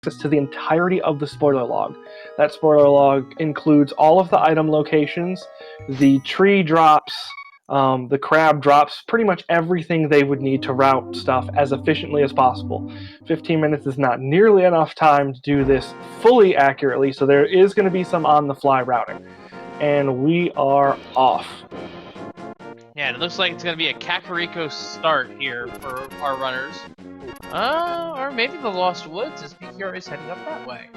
access to the entirety of the spoiler log. That spoiler log includes all of the item locations, the tree drops, the crab drops, pretty much everything they would need to route stuff as efficiently as possible. 15 minutes is not nearly enough time to do this fully accurately, so there is going to be some on-the-fly routing. And we are off. Yeah, and it looks like it's going to be a Kakariko start here for our runners. Or maybe the Lost Woods, as PKR is heading up that way.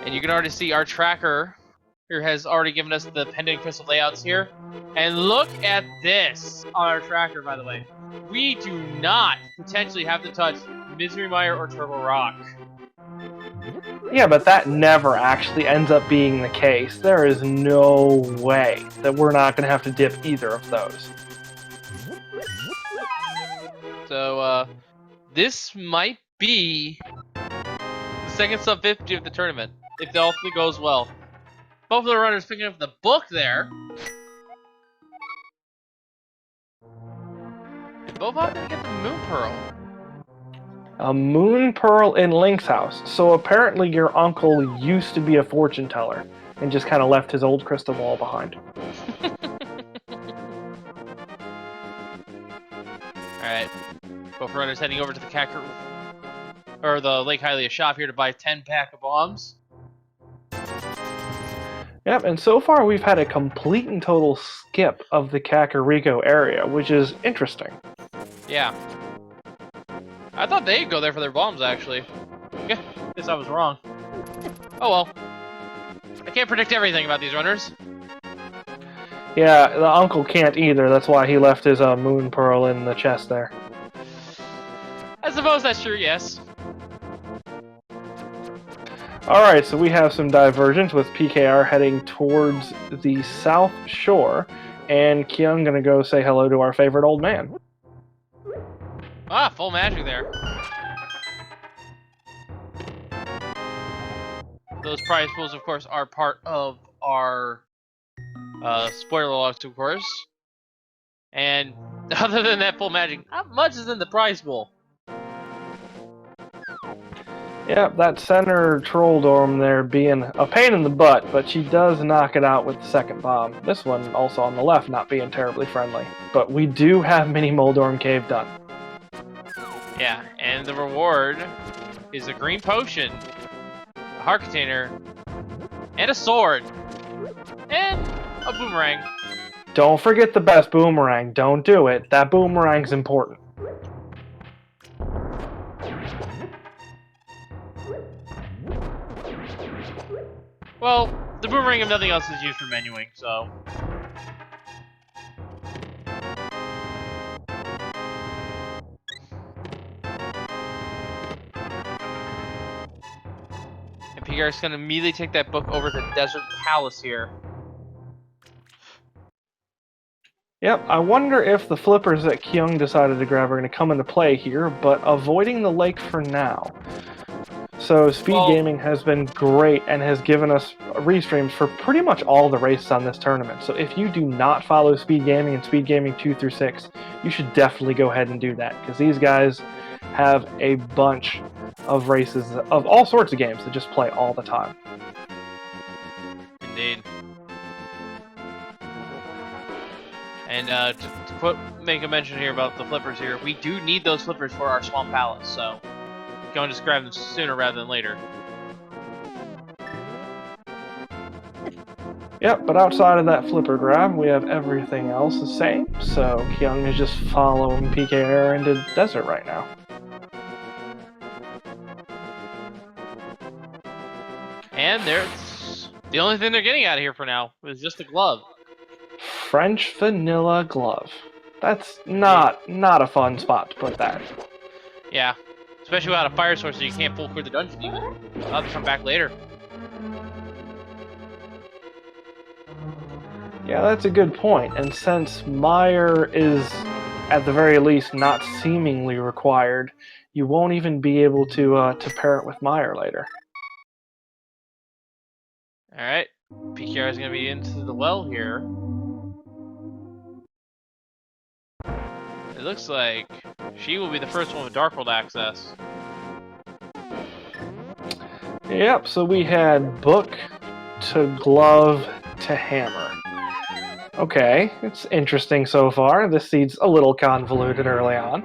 And you can already see our tracker here has already given us the pendant crystal layouts here. And look at this on our tracker, by the way. We do not potentially have to touch Misery Mire or Turbo Rock. Yeah, but that never actually ends up being the case. There is no way that we're not going to have to dip either of those. So, this might be the second sub 50 of the tournament, if the ultimate goes well. Both of the runners picking up the book there. And both of them get the Moon Pearl. A Moon Pearl in Link's house. So apparently your uncle used to be a fortune teller and just kind of left his old crystal ball behind. Alright. Both runners heading over to the or the Lake Hylia shop here to buy 10 pack of bombs. Yep, and so far we've had a complete and total skip of the Kakariko area, which is interesting. Yeah. I thought they'd go there for their bombs, actually. Yeah, guess I was wrong. Oh well. I can't predict everything about these runners. Yeah, the uncle can't either. That's why he left his Moon Pearl in the chest there. I suppose that's true, yes. Alright, so we have some divergence with PKR heading towards the south shore, and Kyung gonna go say hello to our favorite old man. Ah, full magic there. Those prize pools, of course, are part of our spoiler logs, of course. And other than that full magic, not much is in the prize pool. Yep, that center troll dorm there being a pain in the butt, but she does knock it out with the second bomb. This one also on the left not being terribly friendly. But we do have Mini Moldorm Cave done. Yeah, and the reward is a green potion, a heart container, and a sword, and a boomerang. Don't forget the best boomerang. Don't do it. That boomerang's important. Well, the boomerang, if nothing else, is used for menuing, so... And PKR's gonna immediately take that book over to Desert Palace here. Yep, I wonder if the flippers that Kyung decided to grab are going to come into play here, but avoiding the lake for now. So Speed Gaming has been great and has given us restreams for pretty much all the races on this tournament. So if you do not follow Speed Gaming and Speed Gaming 2 through 6, you should definitely go ahead and do that, because these guys have a bunch of races of all sorts of games that just play all the time. Indeed. And to make a mention here about the flippers here, we do need those flippers for our Swamp Palace, so go and just grab them sooner rather than later. Yep, but outside of that flipper grab, we have everything else the same, so Kyung is just following PKR into the desert right now. And there's the only thing they're getting out of here for now is just a glove. French vanilla glove. That's not a fun spot to put that. Yeah, especially without a fire source, so you can't pull through the dungeon even. I'll have to come back later. Yeah, that's a good point. And since Mire is, at the very least, not seemingly required, you won't even be able to pair it with Mire later. All right, PKR is going to be into the well here. It looks like she will be the first one with Dark World access. Yep, so we had book to glove to hammer. Okay, it's interesting so far. This seed's a little convoluted early on.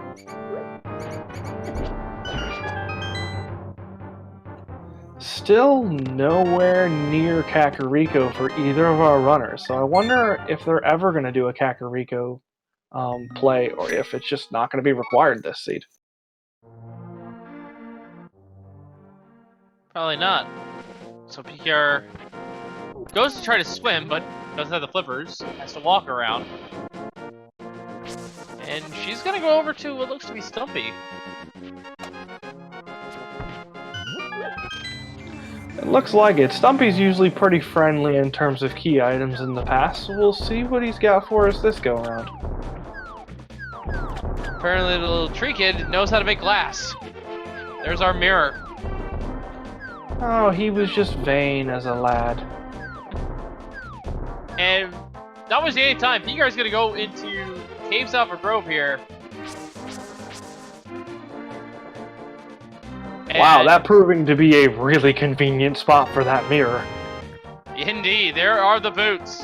Still nowhere near Kakariko for either of our runners, so I wonder if they're ever going to do a Kakariko play, or if it's just not going to be required this seed. Probably not. So PKR goes to try to swim, but doesn't have the flippers. Has to walk around. And she's gonna go over to what looks to be Stumpy. It looks like it. Stumpy's usually pretty friendly in terms of key items in the past, so we'll see what he's got for us this go-around. Apparently the little tree kid knows how to make glass. There's our mirror. Oh, he was just vain as a lad. And that was the 8th time. PKR's gonna go into Cave Alpha Grove here. Wow, that proving to be a really convenient spot for that mirror. Indeed, there are the boots.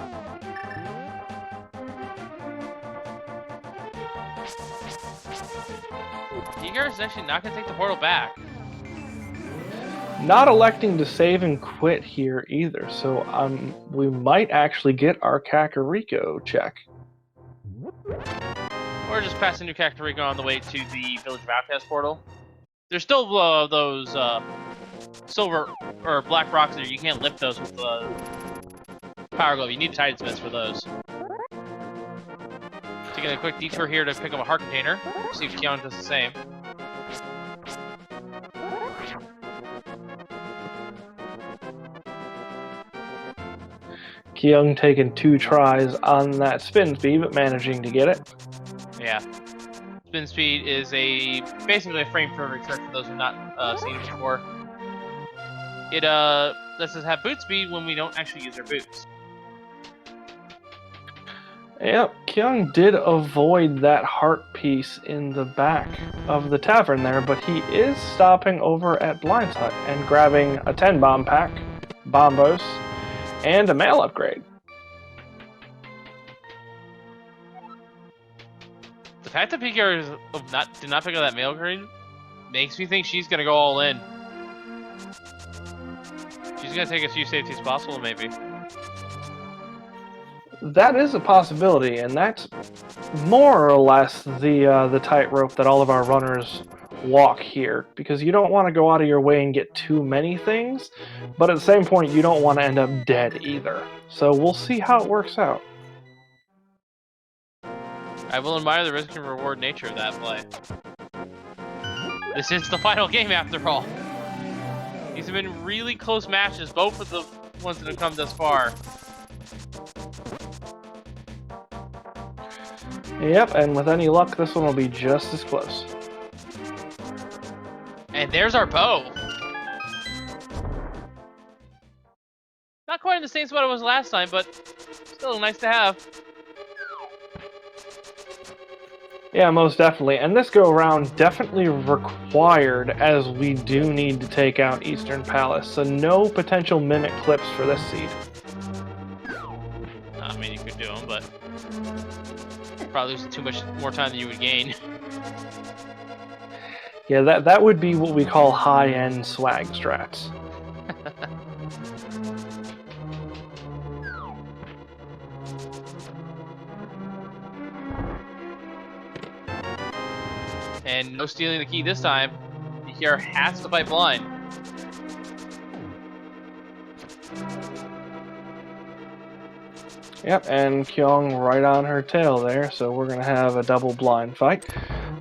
PKR's actually not gonna take the portal back. Not electing to save and quit here either, so we might actually get our Kakariko check. Or just pass a new Kakariko on the way to the Village of Outcast portal. There's still those silver or black rocks there. You can't lift those with the Power Glove. You need the Titan Smiths for those. Taking a quick detour here to pick up a heart container. See if Kyong does the same. Kyung taking 2 tries on that spin speed, but managing to get it. Yeah. Spin speed is basically a frame for every trick for those who have not seen it before. It lets us have boot speed when we don't actually use our boots. Yep, Kyung did avoid that heart piece in the back of the tavern there, but he is stopping over at Blind's Hut and grabbing a 10 bomb pack, bombos, and a mail upgrade. The fact that PKR did not pick up that mail upgrade makes me think she's gonna go all in. She's gonna take as few safety as possible, maybe. That is a possibility, and that's more or less the tightrope that all of our runners walk here, because you don't want to go out of your way and get too many things, but at the same point you don't want to end up dead either. So we'll see how it works out. I will admire the risk and reward nature of that play. This is the final game after all. These have been really close matches, both of the ones that have come thus far. Yep, and with any luck this one will be just as close. And there's our bow. Not quite in the same spot it was last time, but still nice to have. Yeah, most definitely. And this go-around definitely required, as we do need to take out Eastern Palace, so no potential mimic clips for this seed. I mean, you could do them, but probably losing too much more time than you would gain. Yeah, that would be what we call high-end swag strats. And no stealing the key this time. PKR has to fight blind. Yep, and Kyung right on her tail there, so we're going to have a double blind fight.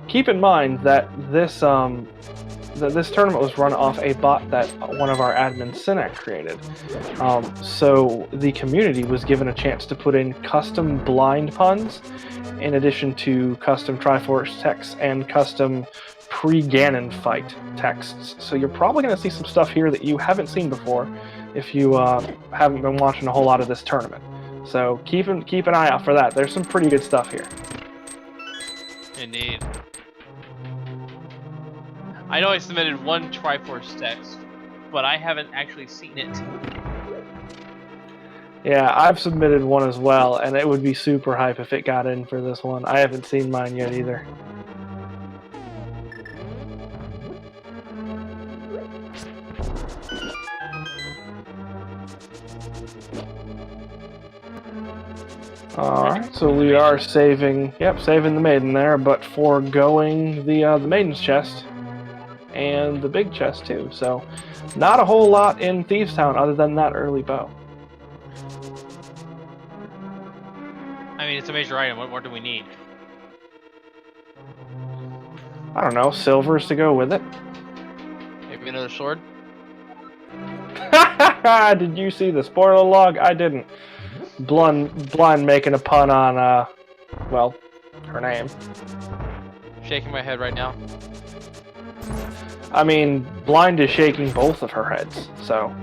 Keep in mind that this tournament was run off a bot that one of our admins, Sinek, created. So the community was given a chance to put in custom blind puns, in addition to custom Triforce texts and custom pre-Ganon fight texts. So you're probably going to see some stuff here that you haven't seen before if you haven't been watching a whole lot of this tournament. So keep an eye out for that. There's some pretty good stuff here. Indeed. I know I submitted one Triforce text, but I haven't actually seen it. Yeah, I've submitted one as well, and it would be super hype if it got in for this one. I haven't seen mine yet either. Alright, so we are saving the maiden there, but foregoing the maiden's chest and the big chest too. So not a whole lot in Thieves Town other than that early bow. I mean, it's a major item. What more do we need? I don't know, silvers to go with it. Maybe another sword? Did you see the spoiler log? I didn't. Blind making a pun on, well, her name. Shaking my head right now. I mean, Blind is shaking both of her heads, so.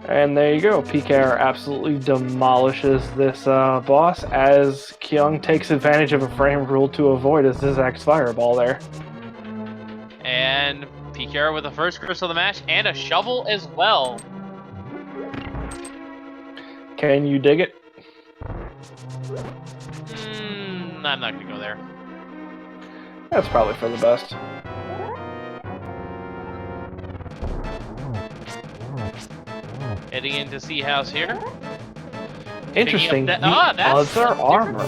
And there you go. PKR absolutely demolishes this boss as Kyong takes advantage of a frame rule to avoid a Zigzag Fireball there. And PKR with the first crystal of the match and a shovel as well. Can you dig it? I'm not going to go there. That's probably for the best. Heading into Sea House here. Interesting. That's Other armor.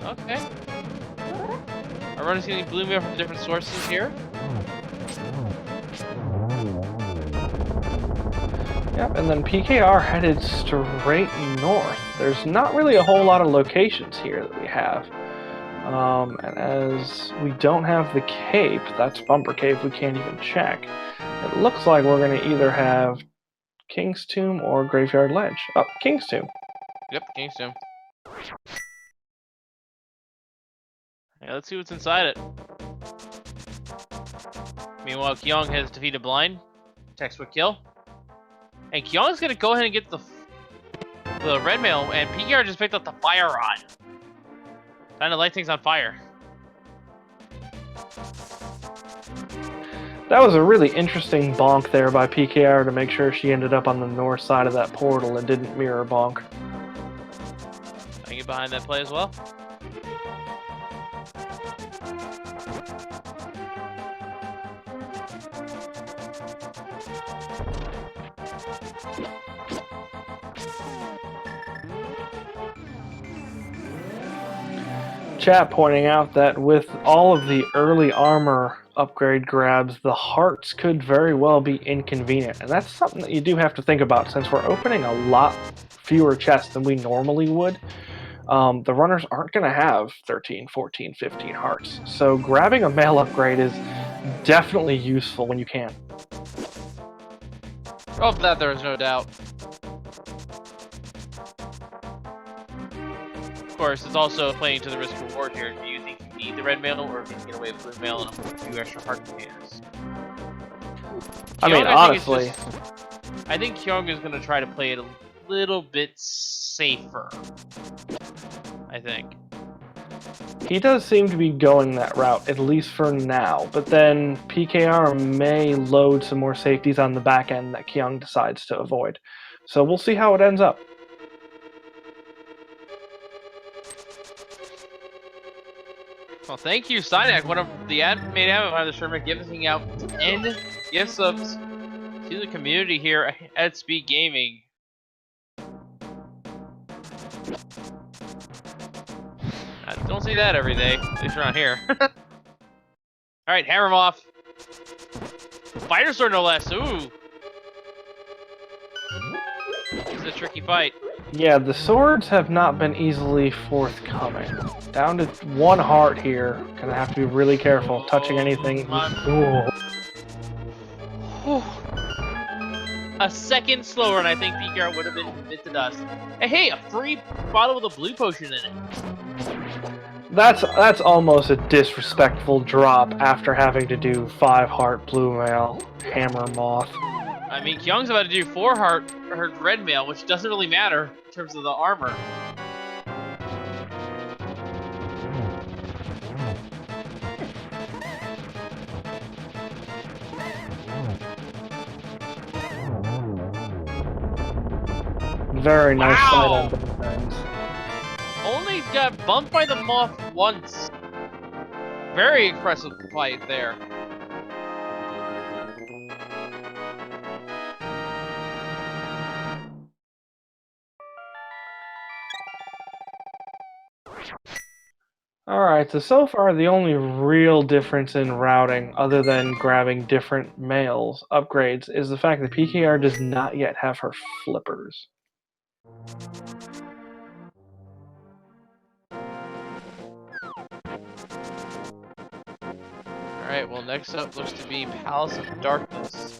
Okay. Our runners getting blue mail from different sources here. Yep, and then PKR headed straight north. There's not really a whole lot of locations here that we have. And as we don't have the cape, that's Bumper Cave, we can't even check. It looks like we're going to either have King's Tomb or Graveyard Ledge. Oh, King's Tomb. Yep, King's Tomb. Yeah, let's see what's inside it. Meanwhile, Kyong has defeated Blind. Textbook kill. And Kyong's gonna go ahead and get the red mail, and PKR just picked up the fire rod. Time to light things on fire. That was a really interesting bonk there by PKR to make sure she ended up on the north side of that portal and didn't mirror bonk. I can get behind that play as well. Chat pointing out that with all of the early armor upgrade grabs, the hearts could very well be inconvenient. And that's something that you do have to think about since we're opening a lot fewer chests than we normally would. The runners aren't going to have 13, 14, 15 hearts. So grabbing a mail upgrade is definitely useful when you can. Of that, there is no doubt. Of course, it's also playing to the risk reward here. Do you think you need the red mail, or can you get away with blue mail and a few extra heart containers? I mean, honestly, I think Kyong is going to try to play it a little bit safer. I think. He does seem to be going that route, at least for now. But then PKR may load some more safeties on the back end that Kyong decides to avoid. So we'll see how it ends up. Well, thank you, Synac, one of the main admin behind the tournament, giving out 10 gift subs to the community here at Speed Gaming. I don't see that every day, at least around here. Alright, hammer him off. Fighter sword, no less. Ooh. This is a tricky fight. Yeah, the swords have not been easily forthcoming. Down to one heart here. Gonna have to be really careful touching anything. Ooh. A second slower, and I think PKR would have been bit to dust. Hey, a free bottle with a blue potion in it. That's almost a disrespectful drop after having to do 5 heart blue mail hammer moth. I mean, Kyung's about to do 4 heart red mail, which doesn't really matter in terms of the armor. Very nice fight Wow! on both ends. Only got bumped by the moth once. Very impressive fight there. Alright, so far the only real difference in routing, other than grabbing different males upgrades, is the fact that PKR does not yet have her flippers. Alright, well, next up looks to be Palace of Darkness.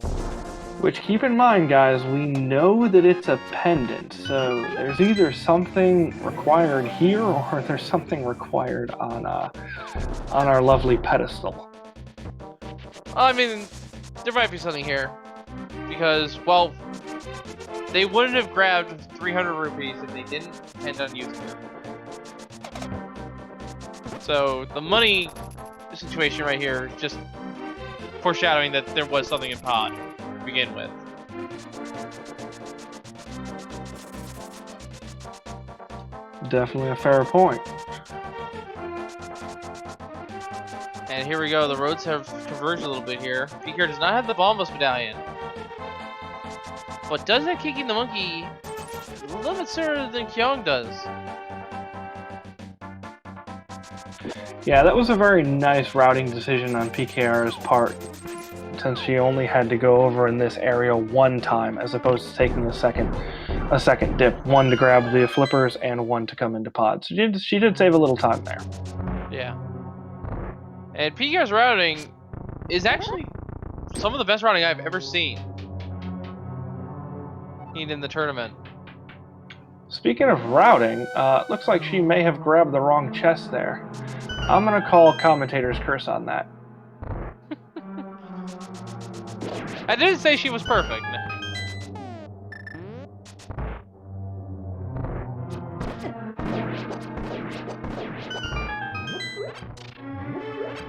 Which, keep in mind, guys, we know that it's a pendant, so there's either something required here or there's something required on our lovely pedestal. I mean, there might be something here. Because, well, they wouldn't have grabbed 300 rupees if they didn't intend on using them. So, the money situation right here is just foreshadowing that there was something in Pod to begin with. Definitely a fair point. And here we go, the roads have converged a little bit here. PKR does not have the Bombos Medallion. But does have Kicking the Monkey a little bit sooner than Kyong does. Yeah, that was a very nice routing decision on PKR's part, since she only had to go over in this area one time, as opposed to taking a second dip, one to grab the flippers and one to come into pod. So she did save a little time there. Yeah. And PKR's routing is actually some of the best routing I've ever seen in the tournament. Speaking of routing, looks like she may have grabbed the wrong chest there. I'm gonna call commentator's curse on that. I didn't say she was perfect.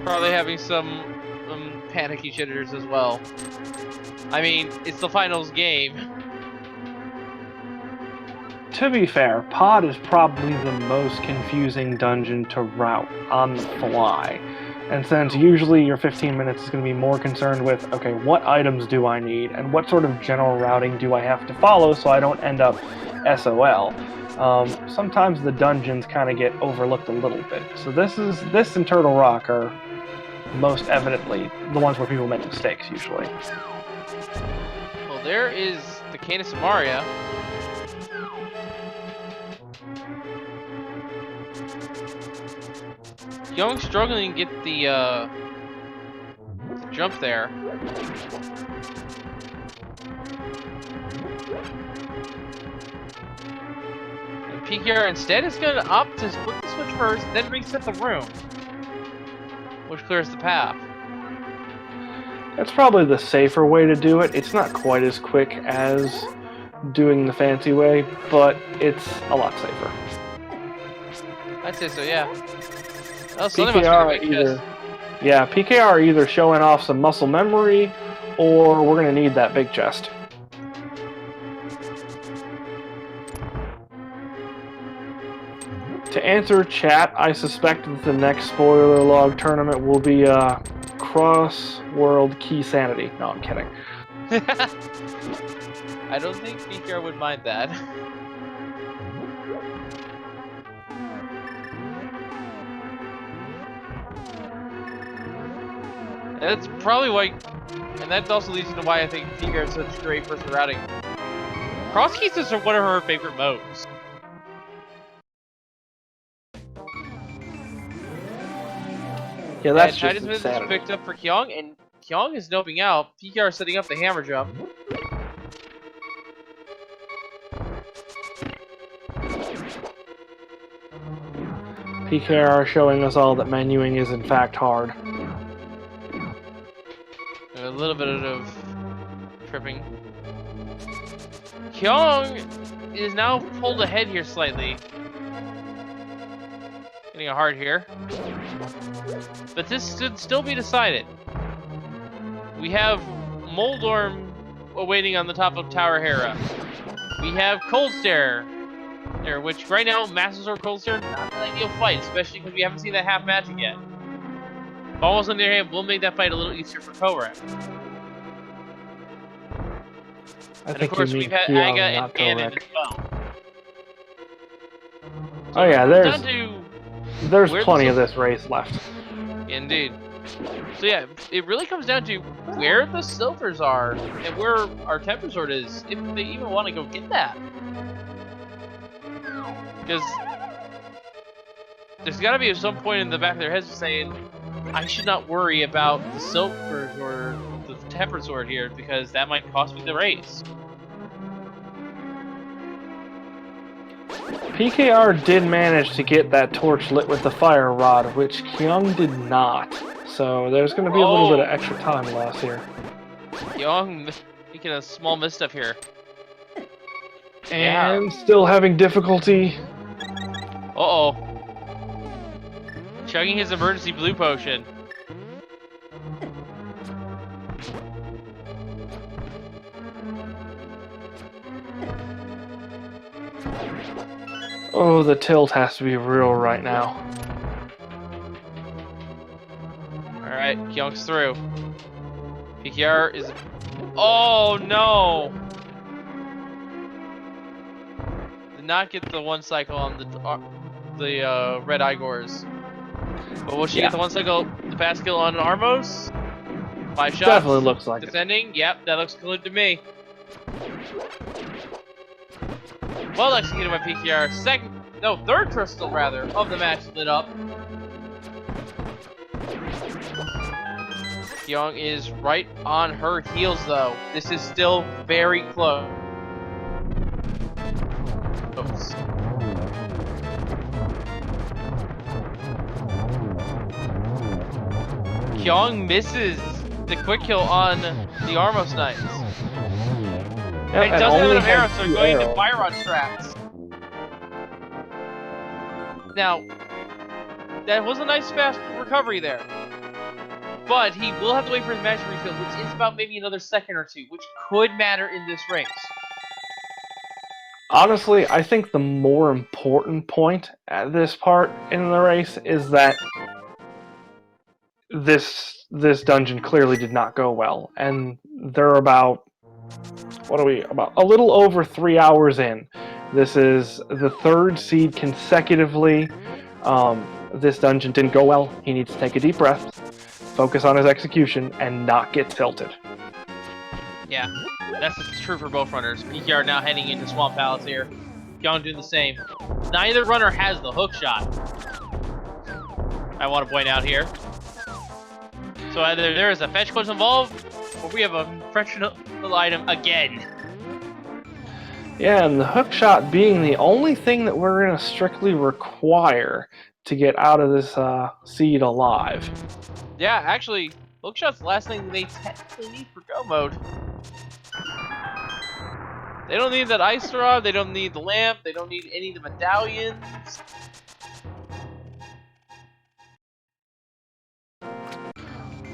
Probably having some panicky jitters as well. I mean, it's the finals game. To be fair, pod is probably the most confusing dungeon to route on the fly. And since usually your 15 minutes is going to be more concerned with, okay, what items do I need, and what sort of general routing do I have to follow so I don't end up SOL, sometimes the dungeons kind of get overlooked a little bit. So this and Turtle Rock are most evidently the ones where people make mistakes, usually. Well, there is the Canis of Maria. Young struggling to get the jump there. And PKR instead is going to opt to quickly switch first, then reset the room, which clears the path. That's probably the safer way to do it. It's not quite as quick as doing the fancy way, but it's a lot safer. I'd say so, yeah. PKR either showing off some muscle memory, or we're gonna need that big chest. To answer chat, I suspect that the next spoiler log tournament will be Cross-World Key Sanity. No, I'm kidding. I don't think PKR would mind that. That's probably why, and that also leads into why I think PKR is such great first routing. Cross keys is one of her favorite modes. Yeah, that's and China's Smith is picked up for Kyong, and Kyong is noping out. PKR setting up the hammer jump. PKR showing us all that menuing is in fact hard. A little bit of tripping. Kyong is now pulled ahead here slightly. Getting a heart here. But this should still be decided. We have Moldorm awaiting on the top of Tower Hera. We have Cold Stare there, which right now, Master Sword Cold Stare, not an ideal fight, especially because we haven't seen that half magic yet. Almost on the other hand, will make that fight a little easier for Korak. And of course, we've had Aga and Ganon as well. So oh yeah, there's there's plenty of this race left. Indeed. So yeah, it really comes down to where the silvers are and where our Temper Sword is, if they even want to go get that. Because there's got to be some point in the back of their heads saying, I should not worry about the silvers or the Temper Sword here because that might cost me the race. PKR did manage to get that torch lit with the fire rod, which Kyong did not. So there's going to be a little bit of extra time loss here. Kyong making a small misstep here. And still having difficulty. Uh-oh. Chugging his emergency blue potion. Oh, the tilt has to be real right now. Alright, Kyung's through. PKR is... Oh, no! Did not get the one cycle on the red Igors. But will she get the one cycle, the fast kill on Armos? 5 shots. Definitely looks like Descending? Yep, that looks good to me. Well executed by PKR. Third crystal rather of the match lit up. Kyung is right on her heels though. This is still very close. Kyung misses the quick kill on the Armos Knights. Yep, and doesn't have enough arrows, so going into fire rod straps. Now, that was a nice fast recovery there. But he will have to wait for his magic refill, which is about maybe another second or two, which could matter in this race. Honestly, I think the more important point at this part in the race is that this dungeon clearly did not go well, and they're about about a little over 3 hours in. This is the third seed consecutively. This dungeon didn't go well. He needs to take a deep breath, focus on his execution, and not get tilted. Yeah, that's true for both runners. PKR now heading into Swamp Palace here. Kyung doing the same. Neither runner has the hook shot. I want to point out here. So either there is a fetch quest involved, or we have a fresh little item again. Yeah, and the hook shot being the only thing that we're going to strictly require to get out of this seed alive. Yeah, actually, hookshot's the last thing they technically need for go mode. They don't need that ice rod, they don't need the lamp, they don't need any of the medallions.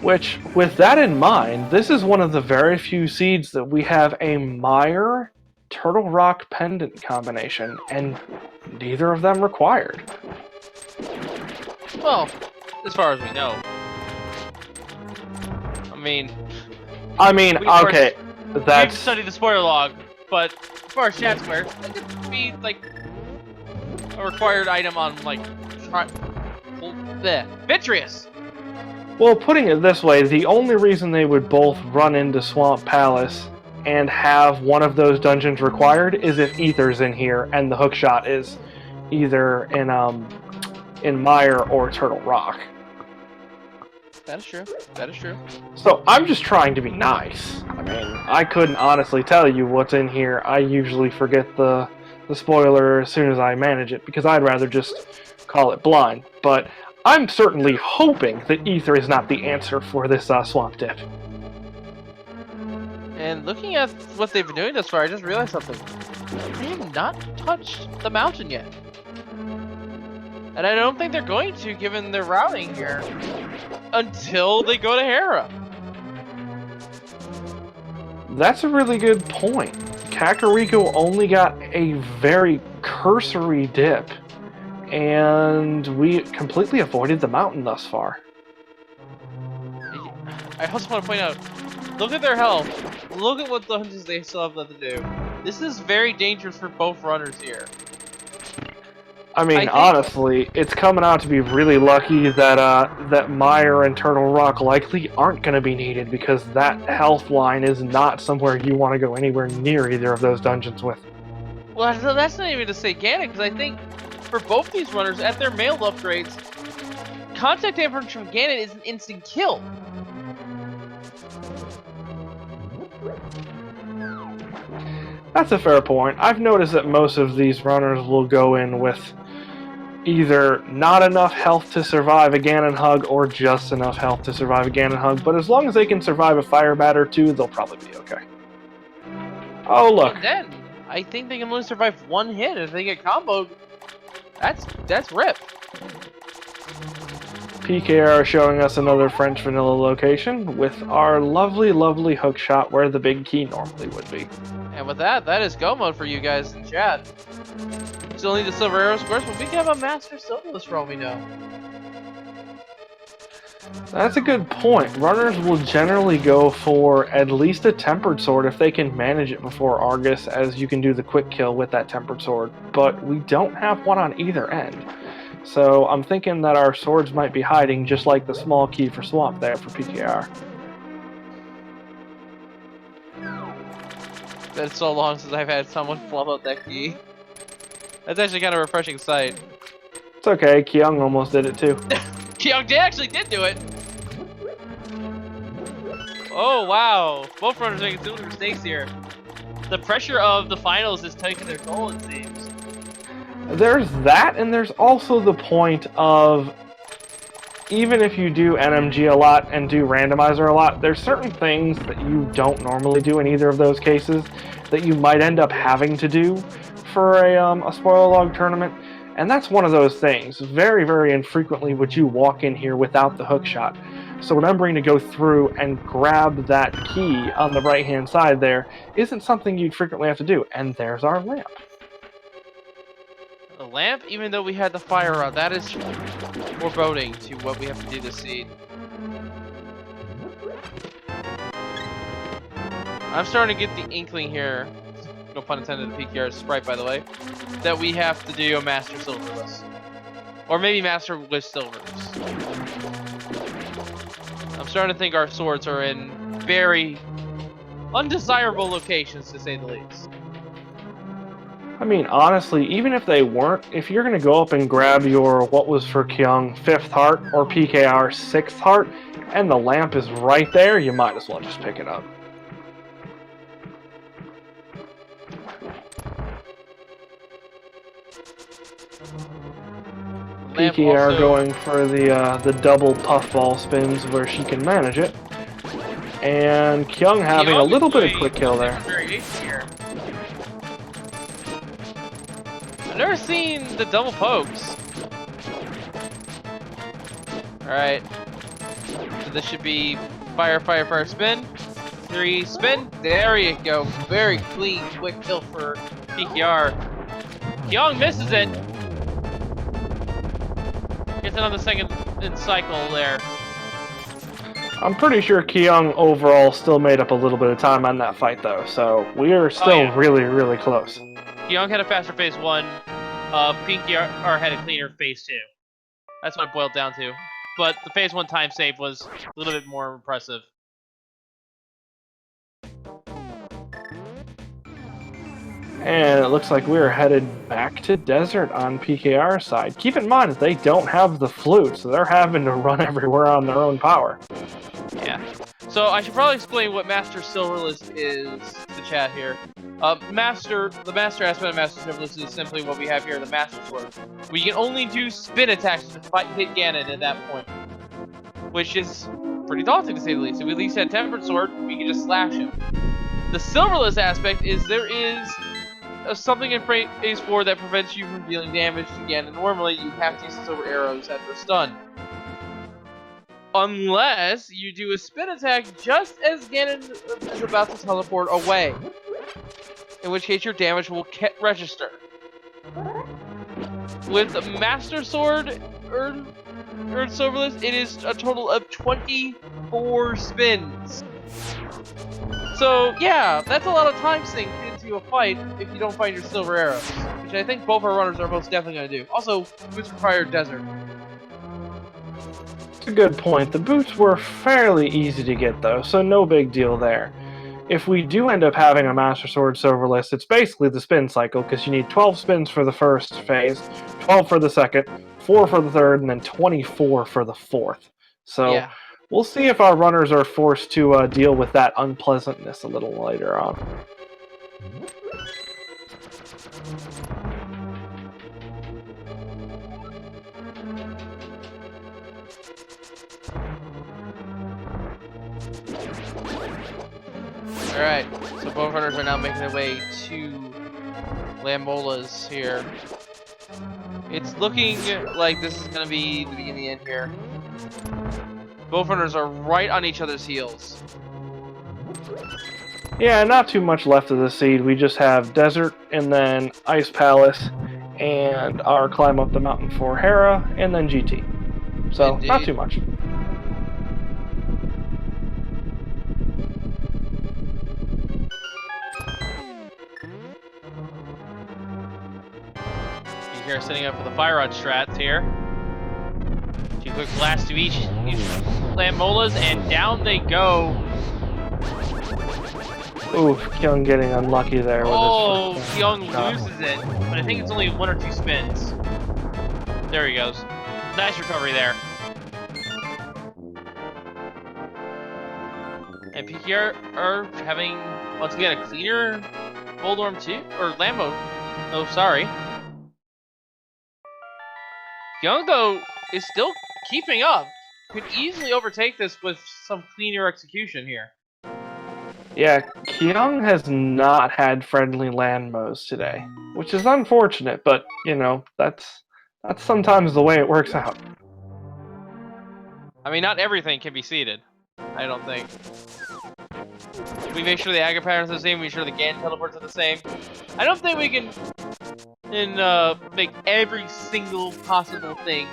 Which, with that in mind, this is one of the very few seeds that we have a Mire Turtle Rock pendant combination, and neither of them required. Well, as far as we know. I mean, okay, that's... We've studied the spoiler log, but as far as chat squares, it could be, like, a required item on, like, Vitreous! Well, putting it this way, the only reason they would both run into Swamp Palace and have one of those dungeons required is if Aether's in here and the hookshot is either in Mire or Turtle Rock. That is true. That is true. So I'm just trying to be nice. I mean, I couldn't honestly tell you what's in here. I usually forget the spoiler as soon as I manage it because I'd rather just call it blind. But I'm certainly hoping that Aether is not the answer for this swamp dip. And looking at what they've been doing thus far, I just realized something. They have not touched the mountain yet. And I don't think they're going to, given their routing here, until they go to Hera. That's a really good point. Kakariko only got a very cursory dip, and we completely avoided the mountain thus far. I also want to point out, look at their health. Look at what dungeons they still have left to do. This is very dangerous for both runners here. I mean, honestly, it's coming out to be really lucky that that Mire and Turtle Rock likely aren't going to be needed, because that health line is not somewhere you want to go anywhere near either of those dungeons with. Well, that's not even to say Ganon, because I think for both these runners, at their mail upgrades, contact damage from Ganon is an instant kill. That's a fair point. I've noticed that most of these runners will go in with either not enough health to survive a Ganon hug or just enough health to survive a Ganon hug, but as long as they can survive a fire bat or two, they'll probably be okay. Oh, look. And then, I think they can only survive one hit. If they get comboed, that's rip. PKR showing us another French vanilla location with our lovely, lovely hook shot where the big key normally would be. And with that, that is go mode for you guys in chat. Still need the silver arrows, of course, but we can have a master Silverless for all we know. That's a good point. Runners will generally go for at least a tempered sword if they can manage it before Argus, as you can do the quick kill with that tempered sword, but we don't have one on either end. So I'm thinking that our swords might be hiding just like the small key for Swamp there for PKR. Been so long since I've had someone flub out that key. That's actually kind of a refreshing sight. It's okay, Kyong almost did it too. Kyong actually did do it! Oh wow, both runners making similar mistakes here. The pressure of the finals is taking their toll, it seems. There's that, and there's also the point of, even if you do NMG a lot and do Randomizer a lot, there's certain things that you don't normally do in either of those cases that you might end up having to do for a spoiler log tournament, and that's one of those things. Very, very infrequently would you walk in here without the hook shot. So remembering to go through and grab that key on the right-hand side there isn't something you'd frequently have to do, and there's our lamp. The lamp, even though we had the fire rod, that is foreboding to what we have to do this seed. I'm starting to get the inkling here, no pun intended, the PKR sprite by the way, that we have to do a Master Silverless. Or maybe Master with Silvers. I'm starting to think our swords are in very undesirable locations, to say the least. I mean, honestly, even if they weren't, if you're going to go up and grab your, what was for Kyong, 5th heart, or PKR 6th heart, and the lamp is right there, you might as well just pick it up. PKR also going for the double puffball spins where she can manage it. And Kyong having a little bit of quick kill there. I've never seen the double pokes. Alright. So this should be fire, fire, fire, spin. 3, spin. There you go. Very clean, quick kill for PKR. Kyong misses it. Gets another second in cycle there. I'm pretty sure Kyong overall still made up a little bit of time on that fight though, so we are still really, really close. Kyong had a faster phase 1, PinkKittyRose had a cleaner phase 2. That's what it boiled down to. But the phase 1 time save was a little bit more impressive. And it looks like we're headed back to Desert on PKR's side. Keep in mind that they don't have the flute, so they're having to run everywhere on their own power. Yeah. So I should probably explain what Master Silverless is to the chat here. The master aspect of Master Silverless is simply what we have here, the Master Sword. We can only do spin attacks to hit Ganon at that point, which is pretty daunting to say the least. If we at least had Tempered Sword, we can just slash him. The silverless aspect is there is something in phase 4 that prevents you from dealing damage to Ganon. Normally, you have to use silver arrows after a stun. Unless you do a spin attack just as Ganon is about to teleport away. In which case your damage will register. With Master Sword Earned Silverless, it is a total of 24 spins. So yeah, that's a lot of time sink into a fight if you don't find your silver arrows. Which I think both our runners are most definitely going to do. Also, boots require desert. That's a good point. The boots were fairly easy to get though, so no big deal there. If we do end up having a Master Sword Silverless, it's basically the spin cycle, because you need 12 spins for the first phase, 12 for the second, 4 for the third, and then 24 for the fourth. So yeah. We'll see if our runners are forced to deal with that unpleasantness a little later on. Alright, so both runners are now making their way to Lamola's here. It's looking like this is going to be the beginning of the end here. Both runners are right on each other's heels. Yeah, not too much left of the seed. We just have Desert, and then Ice Palace, and our Climb Up the Mountain for Hera, and then GT. So, indeed. Not too much. Here setting up for the Fire Rod strats here. 2 quick blasts to each Lamola's, and down they go. Ooh, Kyong getting unlucky there with his first Kyong loses it, but I think it's only 1 or 2 spins. There he goes. Nice recovery there. And PKR are having, once again, a cleaner Voldorm 2, or Lambo. Oh, sorry. Kyong, though, is still keeping up. Could easily overtake this with some cleaner execution here. Yeah, Kyong has not had friendly Landmos today, which is unfortunate, but, you know, that's sometimes the way it works out. I mean, not everything can be seeded, I don't think. We make sure the aggro patterns are the same, we make sure the Ganon teleports are the same. I don't think we can make every single possible thing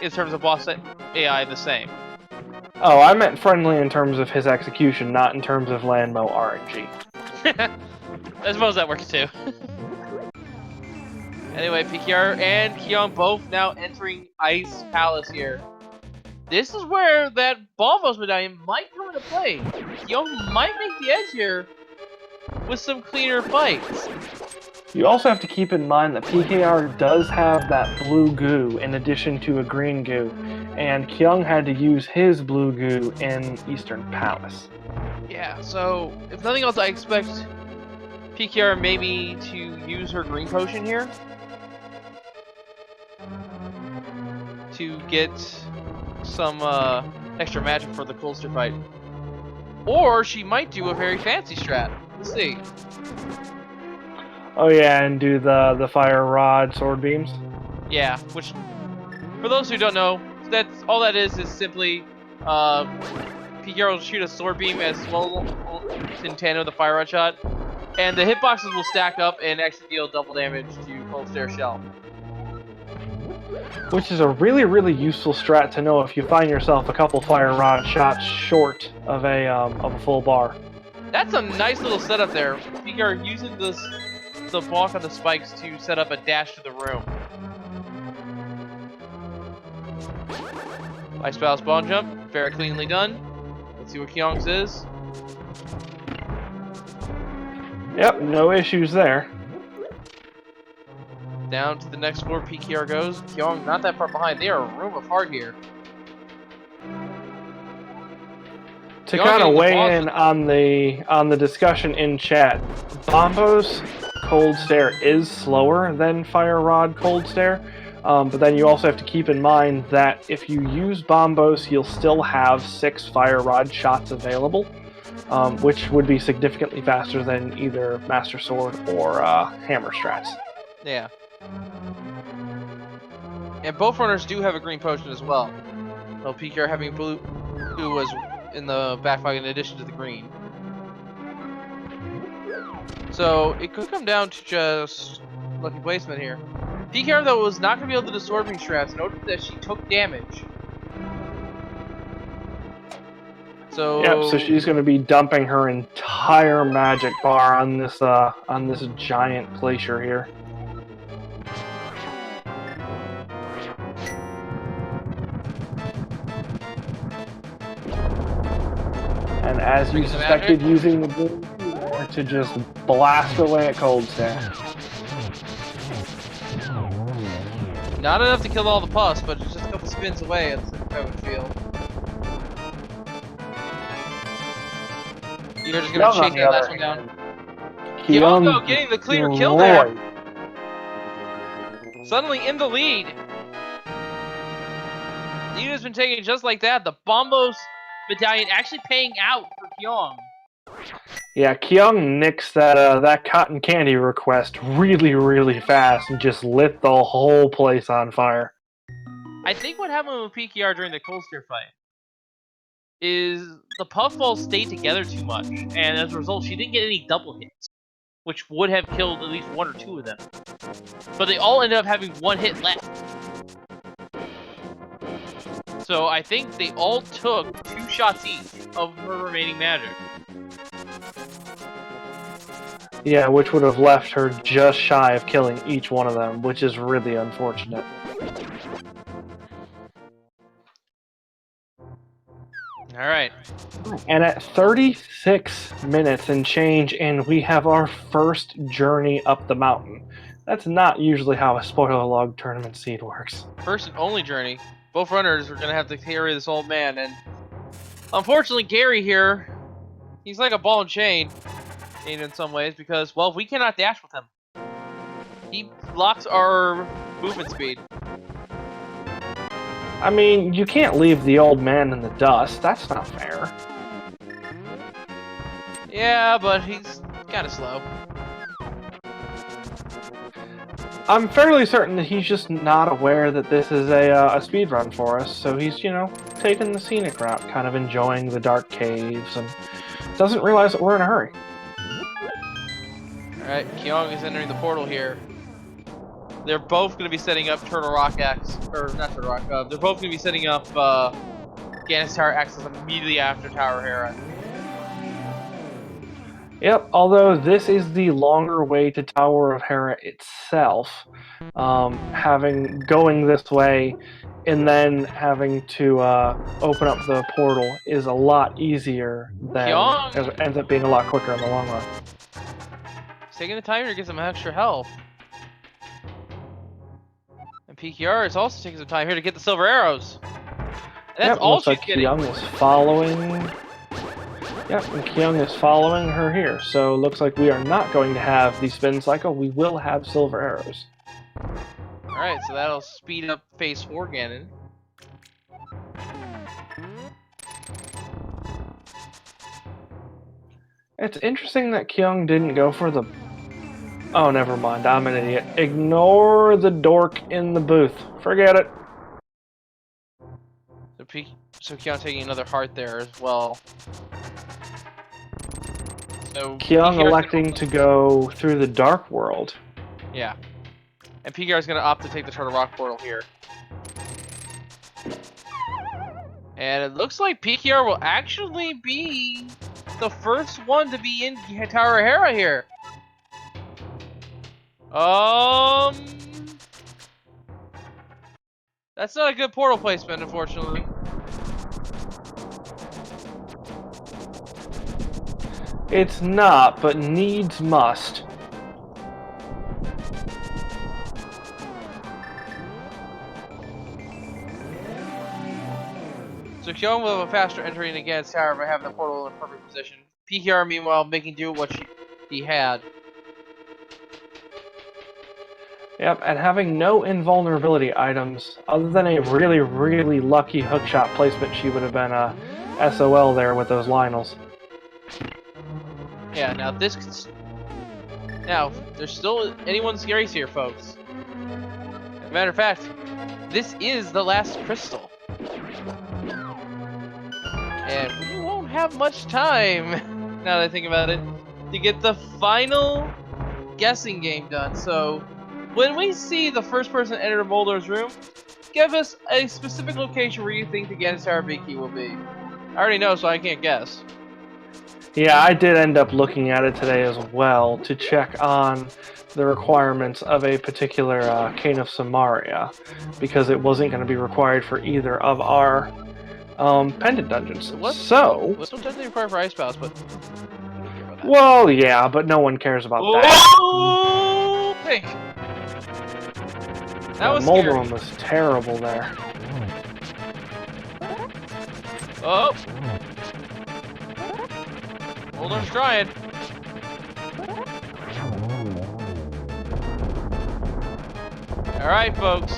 in terms of boss AI the same. Oh, I meant friendly in terms of his execution, not in terms of Landmo RNG. I suppose that works too. Anyway, PKR and Kyong both now entering Ice Palace here. This is where that Bombos medallion might come into play. Kyong might make the edge here with some cleaner fights. You also have to keep in mind that PKR does have that blue goo in addition to a green goo, and Kyong had to use his blue goo in Eastern Palace. Yeah, so if nothing else, I expect PKR maybe to use her green potion here to get some extra magic for the Coldster fight. Or she might do a very fancy strat. Let's see. Oh yeah, and do the fire rod sword beams? Yeah, which, for those who don't know, that's all that is simply PKR will shoot a sword beam as well in tandem with the fire rod shot, and the hitboxes will stack up and actually deal double damage to Cold Stare Shell. Which is a really, really useful strat to know if you find yourself a couple fire rod shots short of a full bar. That's a nice little setup there. PKR using the block on the spikes to set up a dash to the room. Ice Palace Bond Jump, very cleanly done. Let's see what Kyong's is. Yep, no issues there. Down to the next floor, PKR goes. Kyong not that far behind. They are a room apart here. To kind of weigh in on the discussion in chat, Bombo's Cold Stare is slower than Fire Rod Cold Stare, but then you also have to keep in mind that if you use Bombos, you'll still have 6 Fire Rod shots available. which would be significantly faster than either Master Sword or Hammer strats. Yeah. And both runners do have a green potion as well. So PKR having blue was in the back pocket in addition to the green. So it could come down to just lucky placement here. PKR though was not going to be able to do the Swordsman strats. Notice that she took damage. So Yep, so she's going to be dumping her entire magic bar on this giant glacier here. And as you suspected, using the blue to just blast away at Cold Stare. not enough to kill all the pus, but just a couple spins away, I would feel. You're just gonna chase that last one down. Kyong getting the clear kill there. Suddenly in the lead. Lead has been taken just like that. The Bombos Medallion actually paying out for Kyong. Yeah, Kyong nixed that cotton candy request really, really fast and just lit the whole place on fire. I think what happened with PKR during the Cold Stare fight is the puffballs stayed together too much, and as a result, she didn't get any double hits, which would have killed at least one or two of them. But they all ended up having one hit left. So I think they all took 2 shots each of her remaining magic. Yeah, which would have left her just shy of killing each one of them, which is really unfortunate. Alright. And at 36 minutes and change, and we have our first journey up the mountain. That's not usually how a spoiler log tournament seed works. First and only journey. Both runners are going to have to carry this old man, and unfortunately Gary here, he's like a ball and chain in some ways, because, well, we cannot dash with him. He blocks our movement speed. I mean, you can't leave the old man in the dust. That's not fair. Yeah, but he's kind of slow. I'm fairly certain that he's just not aware that this is a speed run for us, so he's, you know, taking the scenic route, kind of enjoying the dark caves, and doesn't realize that we're in a hurry. Alright, Kyong is entering the portal here. They're both going to be setting up Turtle Rock X, or not Turtle Rock, they're both going to be setting up Gannis Tower X's immediately after Tower Hera. Yep, although this is the longer way to Tower of Hera itself, going this way and then having to open up the portal is a lot easier than it ends up being a lot quicker in the long run. He's taking the time to get some extra health. And PKR is also taking some time here to get the silver arrows. And that's all she's getting. Kyong is following. Yep, and Kyong is following her here. So looks like we are not going to have the spin cycle. We will have silver arrows. Alright, so that'll speed up phase 4 Ganon. It's interesting that Kyong didn't go for the... Oh, never mind. I'm an idiot. Ignore the dork in the booth. Forget it. So Kyong taking another heart there as well. So Kyong electing to go through the dark world. Yeah. And PKR is going to opt to take the Turtle Rock portal here. And it looks like PKR will actually be the first one to be in Tower of Hera here. That's not a good portal placement, unfortunately. It's not, but needs must. So Kyong will have a faster entry against Tower by having the portal in perfect position. PKR, meanwhile, making do what he had. Yep, and having no invulnerability items, other than a really, really lucky hookshot placement, she would have been a SOL there with those Lionels. Yeah, now this... Now, there's still anyone's race here, folks. As a matter of fact, this is the last crystal. And we won't have much time, now that I think about it, to get the final guessing game done. So, when we see the first person enter Moldar's room, give us a specific location where you think the Ganstar Biki will be. I already know, so I can't guess. Yeah, I did end up looking at it today as well to check on the requirements of a particular Cane of Samaria, because it wasn't going to be required for either of our pendant dungeons. What's technically required for Ice Palace, but I don't care about that. Well, yeah, but no one cares about that. Oh, pink! That was scary. Moldrum was terrible there. Oh! Moldrum's trying. Alright, folks.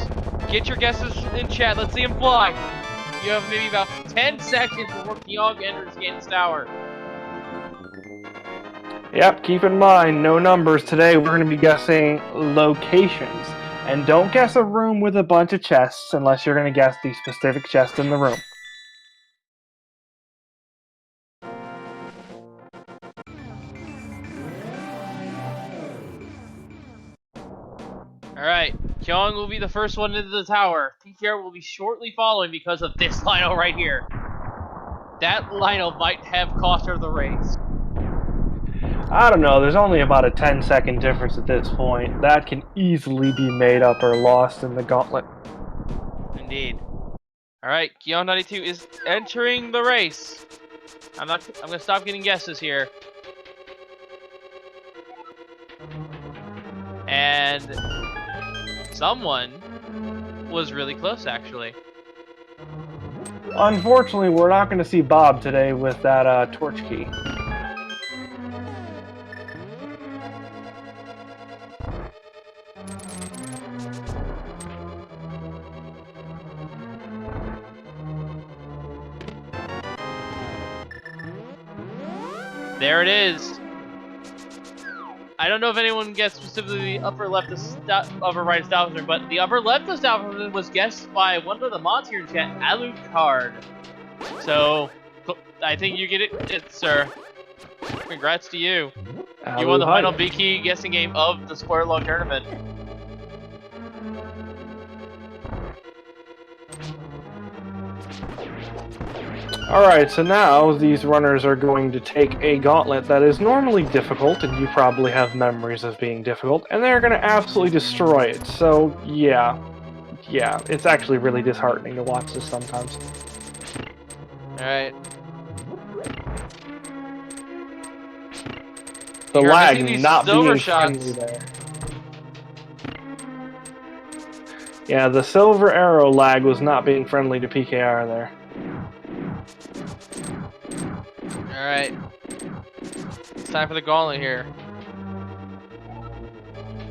Get your guesses in chat. Let's see them fly. You have maybe about 10 seconds before Kyong enters Gane's Tower. Yep, keep in mind, no numbers. Today we're going to be guessing locations. And don't guess a room with a bunch of chests unless you're going to guess the specific chest in the room. Alright, Kyong will be the first one into the tower. PKR will be shortly following because of this Lino right here. That Lino might have cost her the race. I don't know, there's only about a 10-second difference at this point. That can easily be made up or lost in the gauntlet. Indeed. Alright, Kyong92 is entering the race. I'm gonna stop getting guesses here. And someone was really close, actually. Unfortunately, we're not going to see Bob today with that torch key. There it is. I don't know if anyone gets specifically the upper left, upper right establishment, but the upper left establishment was guessed by one of the mods here in chat, Alucard. So, I think you get it, sir. Congrats to you. You won the final Biki guessing game of the Spoiler Log tournament. Alright, so now these runners are going to take a gauntlet that is normally difficult, and you probably have memories of being difficult, and they're going to absolutely destroy it. So, yeah, it's actually really disheartening to watch this sometimes. Alright. The lag not being friendly there. Yeah, the silver arrow lag was not being friendly to PKR there. Alright. It's time for the gauntlet here.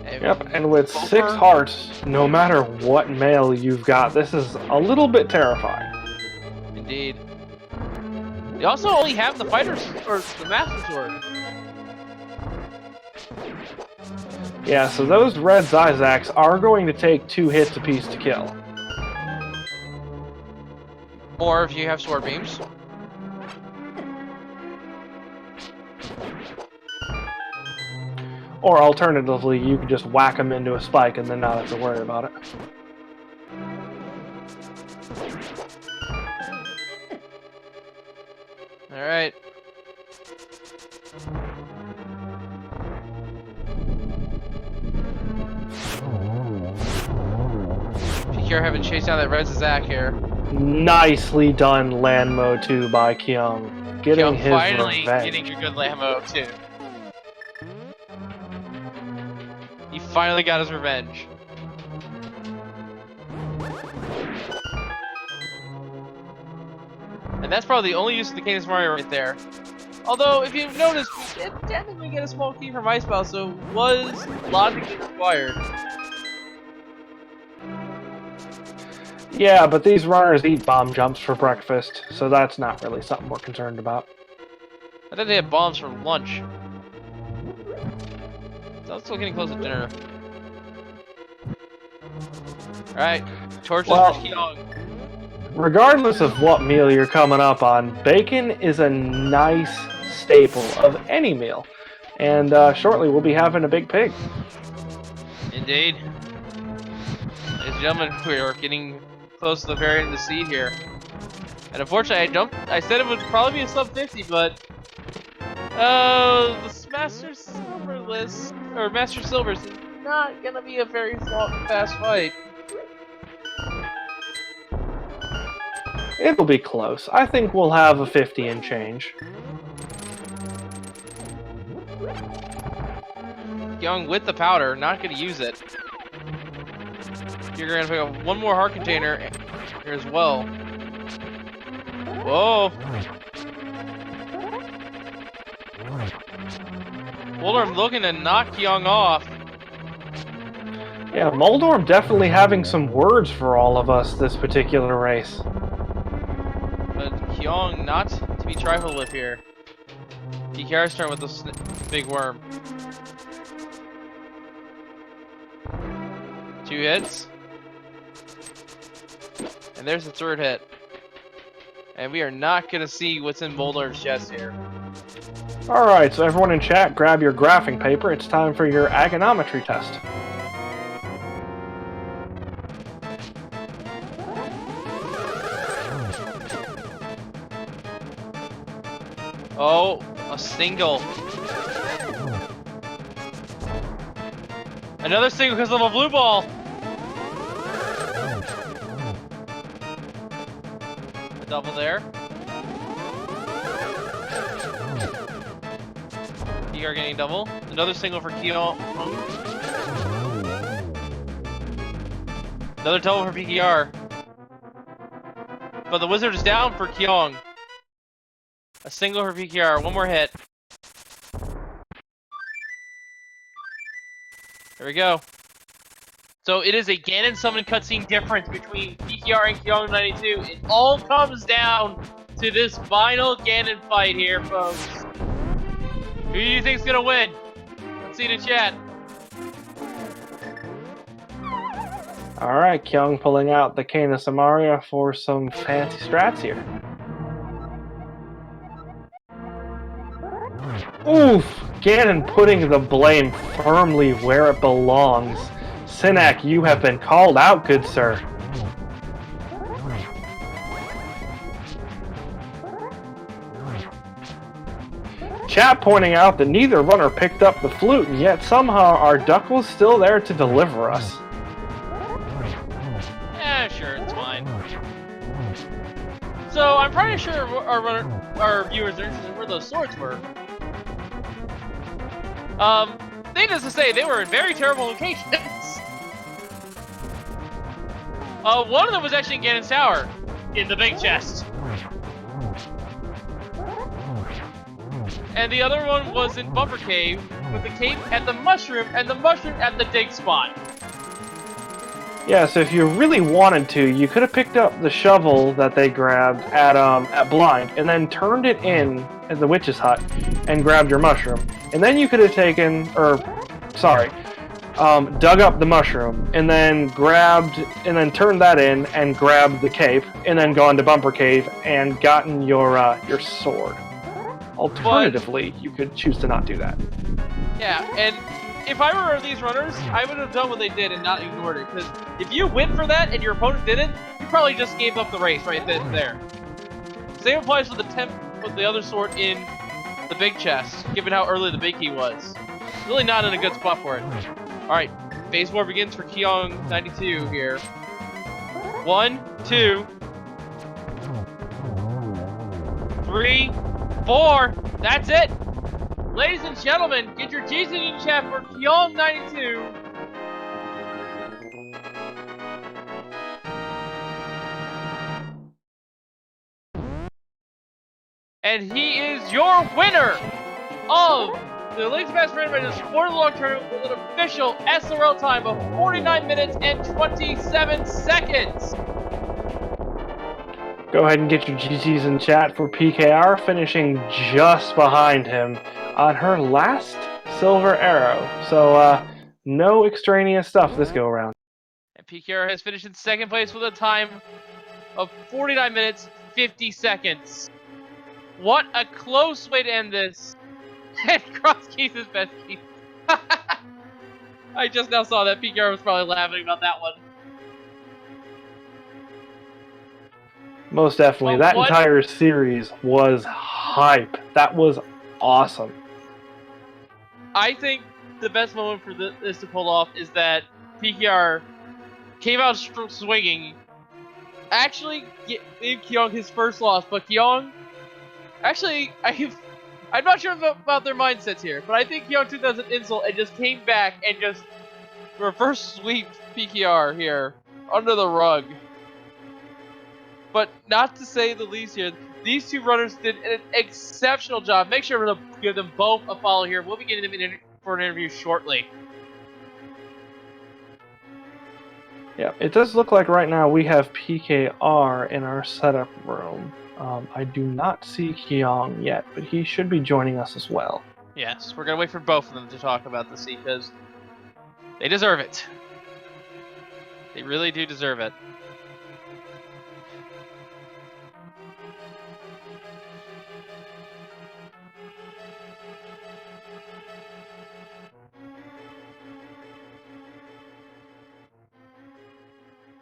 Yep, and with 6 hearts, no matter what mail you've got, this is a little bit terrifying. Indeed. They also only have the fighters, or the master sword. Yeah, so those red Zyzacs are going to take 2 hits apiece to kill. Or if you have sword beams. Or alternatively, you can just whack them into a spike and then not have to worry about it. Alright. PKR having chased down that red Zazak here. Nicely done land mode 2 by Kyong. Getting Kyong his finally revenge. getting a good land mode too. He finally got his revenge. And that's probably the only use of the Cadence Mario right there. Although, if you've noticed, we did technically get a small key from Ice Palace, so it was logically required. Yeah, but these runners eat bomb jumps for breakfast, so that's not really something we're concerned about. I think they had bombs for lunch. I'm still getting close to dinner. Alright, torches Well, for Kyong. regardless of what meal you're coming up on, bacon is a nice staple of any meal. And shortly we'll be having a big pig. Indeed. Ladies and gentlemen, we are getting close to the very end of the seed here. And unfortunately, I said it would probably be a sub 50, but the Master Silver list, or Master Silver's not gonna be a very fast fight. It'll be close. I think we'll have a 50 and change. Young with the powder, not gonna use it. You're gonna pick up one more heart container here as well. Whoa! Moldorm looking to knock Kyong off. Yeah, Moldorm definitely having some words for all of us this particular race. But Kyong not to be trifled with here. PKR's turn with the big worm. 2 hits. And there's the 3rd hit. And we are not going to see what's in Moldorm's chest here. Alright, so everyone in chat, grab your graphing paper. It's time for your agonometry test. Oh, a single. Another single because of a blue ball. A double there. PKR getting double. Another single for Kyong. Another double for PKR. But the wizard is down for Kyong. A single for PKR. One more hit. There we go. So it is a Ganon summon cutscene difference between PKR and Kyong92. It all comes down to this final Ganon fight here, folks. Who do you think's gonna win? Let's see in the chat. Alright, Kyung pulling out the Cane of Samaria for some fancy strats here. Oof! Ganon putting the blame firmly where it belongs. Sinak, you have been called out, good sir. Chat pointing out that neither runner picked up the flute, and yet somehow our duck was still there to deliver us. Yeah, sure, it's fine. So I'm pretty sure our viewers are interested in where those swords were. Needless to say, they were in very terrible locations. One of them was actually in Ganon's tower, in the big chest. And the other one was in Bumper Cave, with the cave at the mushroom, and the mushroom at the dig spot. Yeah, so if you really wanted to, you could have picked up the shovel that they grabbed at Blind, and then turned it in at the witch's hut, and grabbed your mushroom. And then you could have taken, dug up the mushroom, and then turned that in, and grabbed the cape, and then gone to Bumper Cave, and gotten your sword. Alternatively, you could choose to not do that. Yeah, and if I were these runners, I would have done what they did and not ignored it. Because if you went for that and your opponent didn't, you probably just gave up the race right then and there. Same applies with the other sword in the big chest, given how early the big key was. Really not in a good spot for it. Alright, phase 4 begins for Kyong92 here. 1, 2, 3, 4. That's it! Ladies and gentlemen, get your G's in chat for Kyong92. And he is your winner of the Link's Best Randomizer Sport Long Tournament with an official SRL time of 49 minutes and 27 seconds. Go ahead and get your GG's in chat for PKR, finishing just behind him on her last silver arrow. So no extraneous stuff this go around. And PKR has finished in second place with a time of 49 minutes, 50 seconds. What a close way to end this. And Cross Keith is best Keith. I just now saw that PKR was probably laughing about that one. Most definitely. But That entire series was hype. That was awesome. I think the best moment for this to pull off is that PKR came out swinging. Actually, gave Kyong his first loss, but Kyong, actually, I'm not sure about their mindsets here, but I think Kyong took that as an insult and just came back and just reverse sweep PKR here under the rug. But not to say the least here, these two runners did an exceptional job. Make sure to give them both a follow here. We'll be getting them for an interview shortly. Yeah, it does look like right now we have PKR in our setup room. I do not see Kyong yet, but he should be joining us as well. Yes, we're going to wait for both of them to talk about this because they deserve it. They really do deserve it.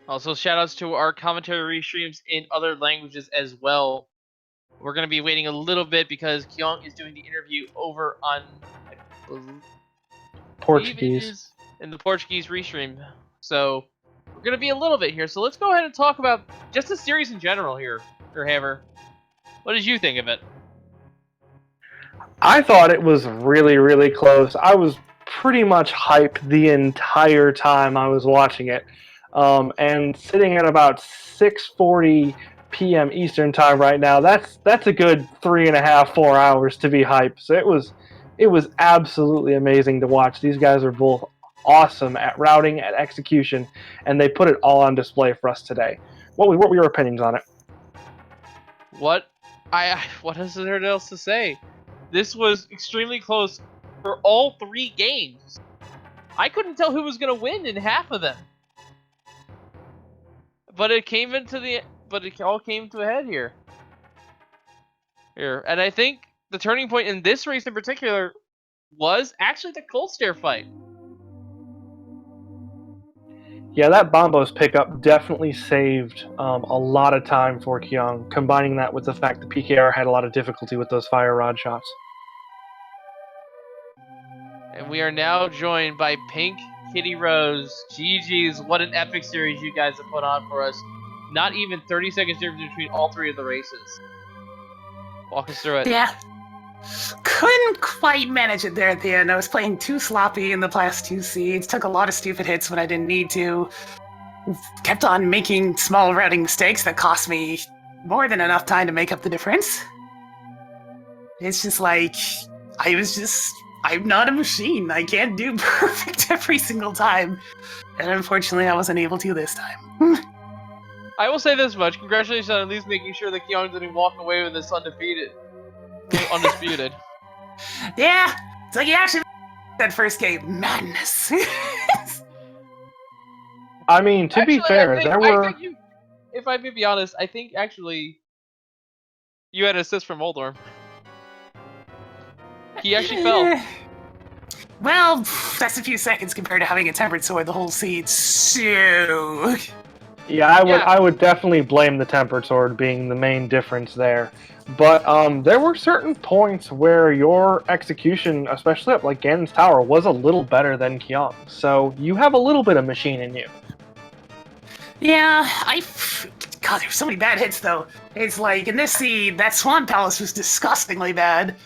Also, shoutouts to our commentary restreams in other languages as well. We're going to be waiting a little bit because Kyong is doing the interview over on Portuguese. In the Portuguese restream. So we're going to be a little bit here. So let's go ahead and talk about just the series in general here, Hammer. What did you think of it? I thought it was really, really close. I was pretty much hyped the entire time I was watching it. And sitting at about 6:40 p.m. Eastern time right now, that's a good 3.5, 4 hours to be hyped. So it was absolutely amazing to watch. These guys are both awesome at routing, at execution, and they put it all on display for us today. What were your opinions on it? What is there else to say? This was extremely close for all three games. I couldn't tell who was going to win in half of them. But it all came to a head here. And I think the turning point in this race in particular was actually the cold stare fight. Yeah, that Bombos pickup definitely saved a lot of time for Kyong, combining that with the fact that PKR had a lot of difficulty with those fire rod shots. And we are now joined by PinkKittyRose. GG's, what an epic series you guys have put on for us. Not even 30 seconds difference between all three of the races. Walk us through it. Yeah. Couldn't quite manage it there at the end. I was playing too sloppy in the last two seeds. Took a lot of stupid hits when I didn't need to. Kept on making small routing mistakes that cost me more than enough time to make up the difference. It's just like, I'm not a machine. I can't do perfect every single time. And unfortunately, I wasn't able to this time. I will say this much. Congratulations on at least making sure that Kyong didn't walk away with this undisputed. Yeah, it's like he actually that first game. Madness. I mean, to be fair, if I may be honest, I think actually you had an assist from Moldorm. He actually fell. Well, that's a few seconds compared to having a tempered sword the whole seed. So... Yeah, I would definitely blame the tempered sword being the main difference there. But there were certain points where your execution, especially up like Ganon's Tower, was a little better than Kyong. So you have a little bit of machine in you. Yeah, God, there's so many bad hits though. It's like in this seed, that Swan Palace was disgustingly bad.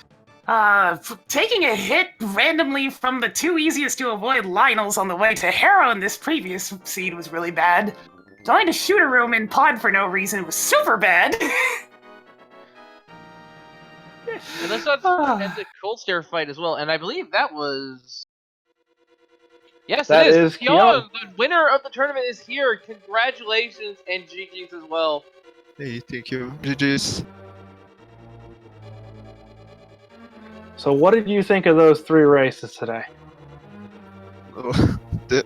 Taking a hit randomly from the two easiest to avoid Lionels on the way to Harrow in this previous seed was really bad. Trying to shoot a room in pod for no reason was super bad. And let's not forget the cold stare fight as well. And I believe that was... Yes, that it is. Kyong. The winner of the tournament is here. Congratulations and GG's as well. Hey, thank you. GG's. So what did you think of those 3 races today?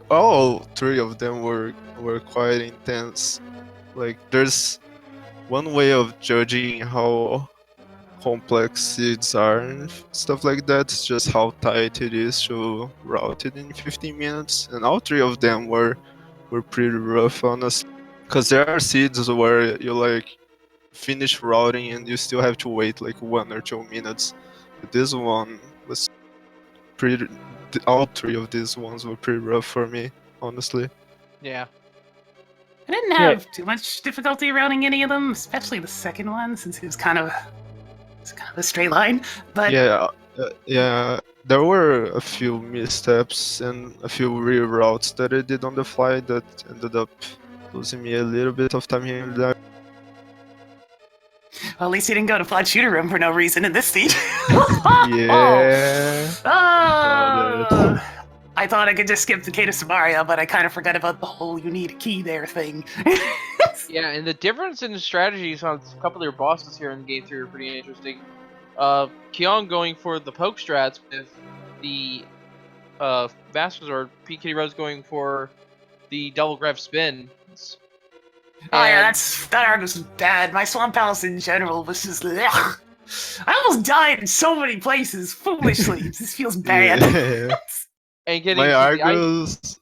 All 3 of them were quite intense. Like, there's one way of judging how complex seeds are and stuff like that. It's just how tight it is to route it in 15 minutes. And all 3 of them were pretty rough, honestly. Because there are seeds where you like finish routing and you still have to wait like 1 or 2 minutes. But this one was pretty. All 3 of these ones were pretty rough for me, honestly. Yeah. I didn't have too much difficulty routing any of them, especially the second one, since it was kind of a straight line. But Yeah, there were a few missteps and a few reroutes that I did on the fly that ended up losing me a little bit of time here and there. well, at least you didn't go to Flood Shooter Room for no reason in this seat. Yeah. Oh. I thought I could just skip the Kata Samaria, but I kind of forgot about the whole you need a key there thing. Yeah, and the difference in strategies on a couple of your bosses here in the game 3 are pretty interesting. Kyong going for the poke strats with the Vaskazord, PinkKittyRose going for the double grab spin. Oh yeah, that arc was bad. My Swamp Palace in general was just ugh. I almost died in so many places foolishly. It just feels bad. Yeah. And getting My to the Argos,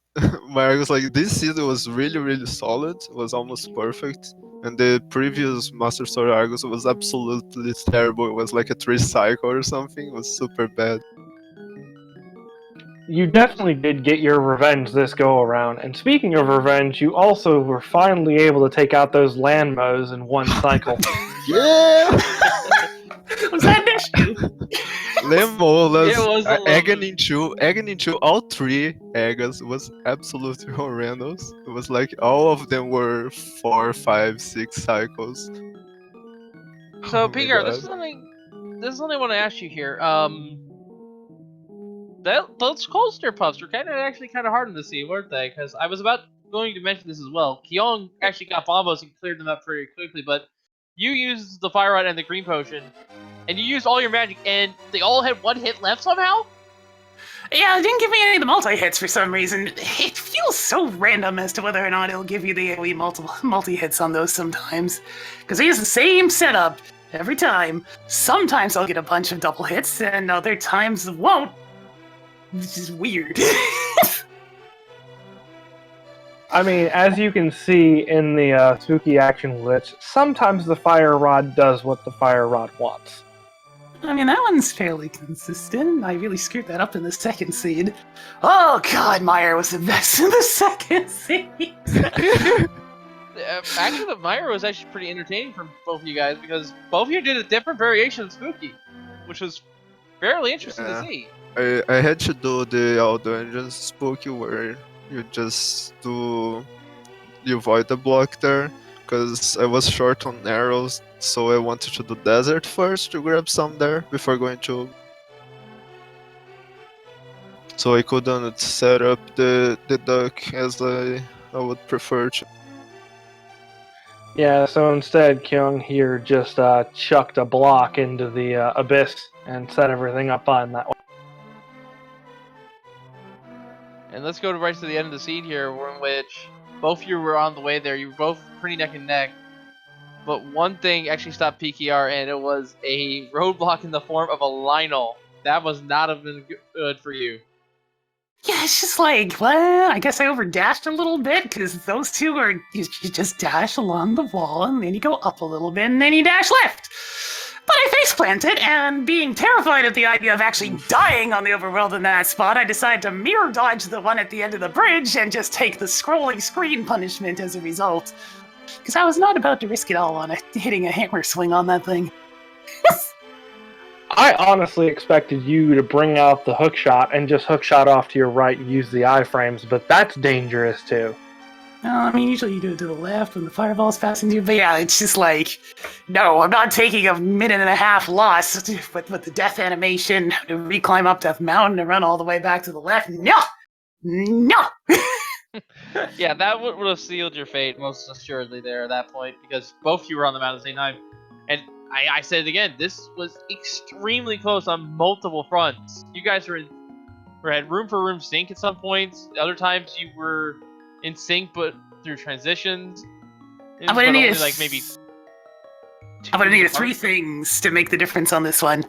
my Argos, like this season was really solid. It was almost perfect. And the previous Master Sword Argos was absolutely terrible. It was like a 3 cycle or something. It was super bad. You definitely did get your revenge this go around. And speaking of revenge, you also were finally able to take out those Landmos in 1 cycle. Yeah! Was that an issue? Lemolas, It was a Egg into all 3 Eggas was absolutely horrendous. It was like all of them were 4, 5, 6 cycles. So, Oh my Peter, this God. is something I want to ask you here. Those Colster puffs were actually kind of hard in the scene, weren't they? Because I was going to mention this as well. Kyong actually got bombos and cleared them up pretty quickly, but you used the fire rod and the green potion, and you used all your magic, and they all had 1 hit left somehow. Yeah, it didn't give me any of the multi-hits for some reason. It feels so random as to whether or not it'll give you the AoE multi-hits on those sometimes. Because I use the same setup every time. Sometimes I'll get a bunch of double hits, and other times it won't. Which is weird. I mean, as you can see in the spooky action glitch, sometimes the fire rod does what the fire rod wants. I mean, that one's fairly consistent. I really screwed that up in the second seed. Oh god, Meyer was the best in the second seed. Actually, the Myra was actually pretty entertaining for both of you guys because both of you did a different variation of Spooky, which was fairly interesting to see. I had to do the All Dungeons Spooky where you just do you avoid the block there because I was short on arrows, so I wanted to do desert first to grab some there before going to. So I couldn't set up the duck as I would prefer to. Yeah, so instead, Kyung here just chucked a block into the abyss and set everything up on that way. And let's go right to the end of the scene here, in which both of you were on the way there. You were both pretty neck and neck. But one thing actually stopped PKR, and it was a roadblock in the form of a Lionel. That was not have been good for you. Yeah, it's just like, well, I guess I overdashed a little bit, because those two are, you just dash along the wall, and then you go up a little bit, and then you dash left. But I face planted, and being terrified at the idea of actually dying on the overworld in that spot, I decided to mirror dodge the one at the end of the bridge and just take the scrolling screen punishment as a result. Because I was not about to risk it all on hitting a hammer swing on that thing. I honestly expected you to bring out the hookshot and just hookshot off to your right and use the iframes, but that's dangerous too. I mean, usually you do it to the left when the fireball's passing you, but yeah, it's just like, no, I'm not taking a minute and a half loss with the death animation to reclimb up Death Mountain and run all the way back to the left. No! No! Yeah, that would have sealed your fate most assuredly there at that point, because both of you were on the mountain at the same time. And I said it again. This was extremely close on multiple fronts. You guys were had room for room sync at some points. Other times you were in sync, but through transitions. I'm gonna need only, like maybe. I'm gonna need 3 things to make the difference on this one.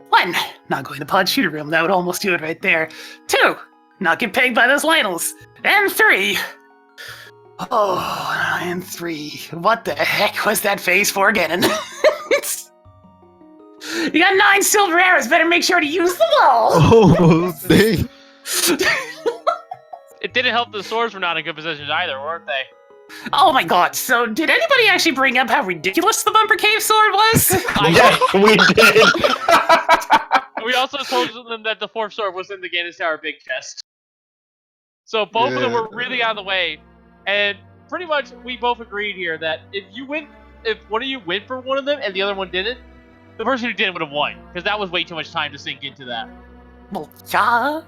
1, not going to pod shooter room. That would almost do it right there. 2, not get pegged by those Lionels. And 3. Oh, and 3. What the heck was that phase for again? You got 9 silver arrows. Better make sure to use them all. Oh, dang. It didn't help the swords were not in good positions either, weren't they? Oh my god, so did anybody actually bring up how ridiculous the Bumper Cave sword was? Yes, we did. We also told them that the 4th sword was in the Gaines Tower big chest. So both of them were really out of the way. And pretty much we both agreed here that if one of you went for one of them and the other one didn't, the person who didn't would have won. Because that was way too much time to sink into that. Well, yeah.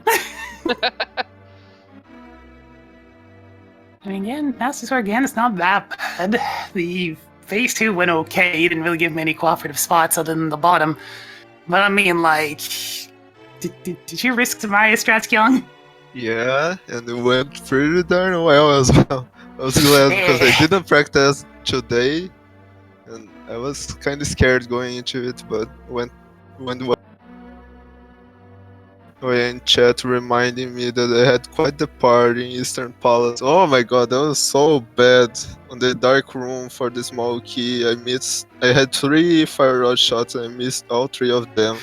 I mean, again, Master Sword again, it's not that bad. The phase 2 went okay. He didn't really give me any cooperative spots other than the bottom. But I mean, like, did you risk some Mario strats, Kyong? Yeah, and it went pretty darn well as well. I was glad because I didn't practice today, and I was kind of scared going into it, but went well. In chat reminding me that I had quite the party in Eastern Palace. Oh my god, that was so bad. On the dark room for the small key, I had 3 fire rod shots and I missed all 3 of them.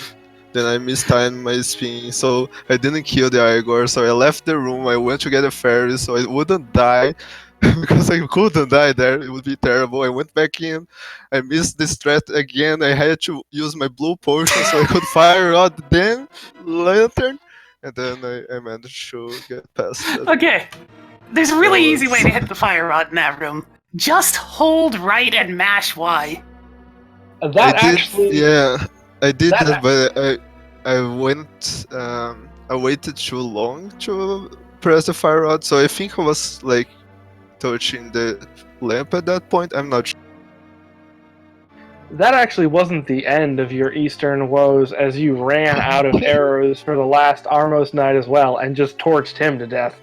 Then I mistimed my spin, so I didn't kill the Igor, so I left the room, I went to get a fairy so I wouldn't die. Because I couldn't die there, it would be terrible. I went back in, I missed the strat again, I had to use my blue potion so I could fire rod then lantern, and then I managed to get past that. Okay, there's a really easy way to hit the fire rod in that room. Just hold right and mash Y. Yeah, I did that, but I waited too long to press the fire rod, so I think I was like touching the lamp at that point. I'm not sure. That actually wasn't the end of your Eastern woes, as you ran out of arrows for the last Armos Knight as well, and just torched him to death.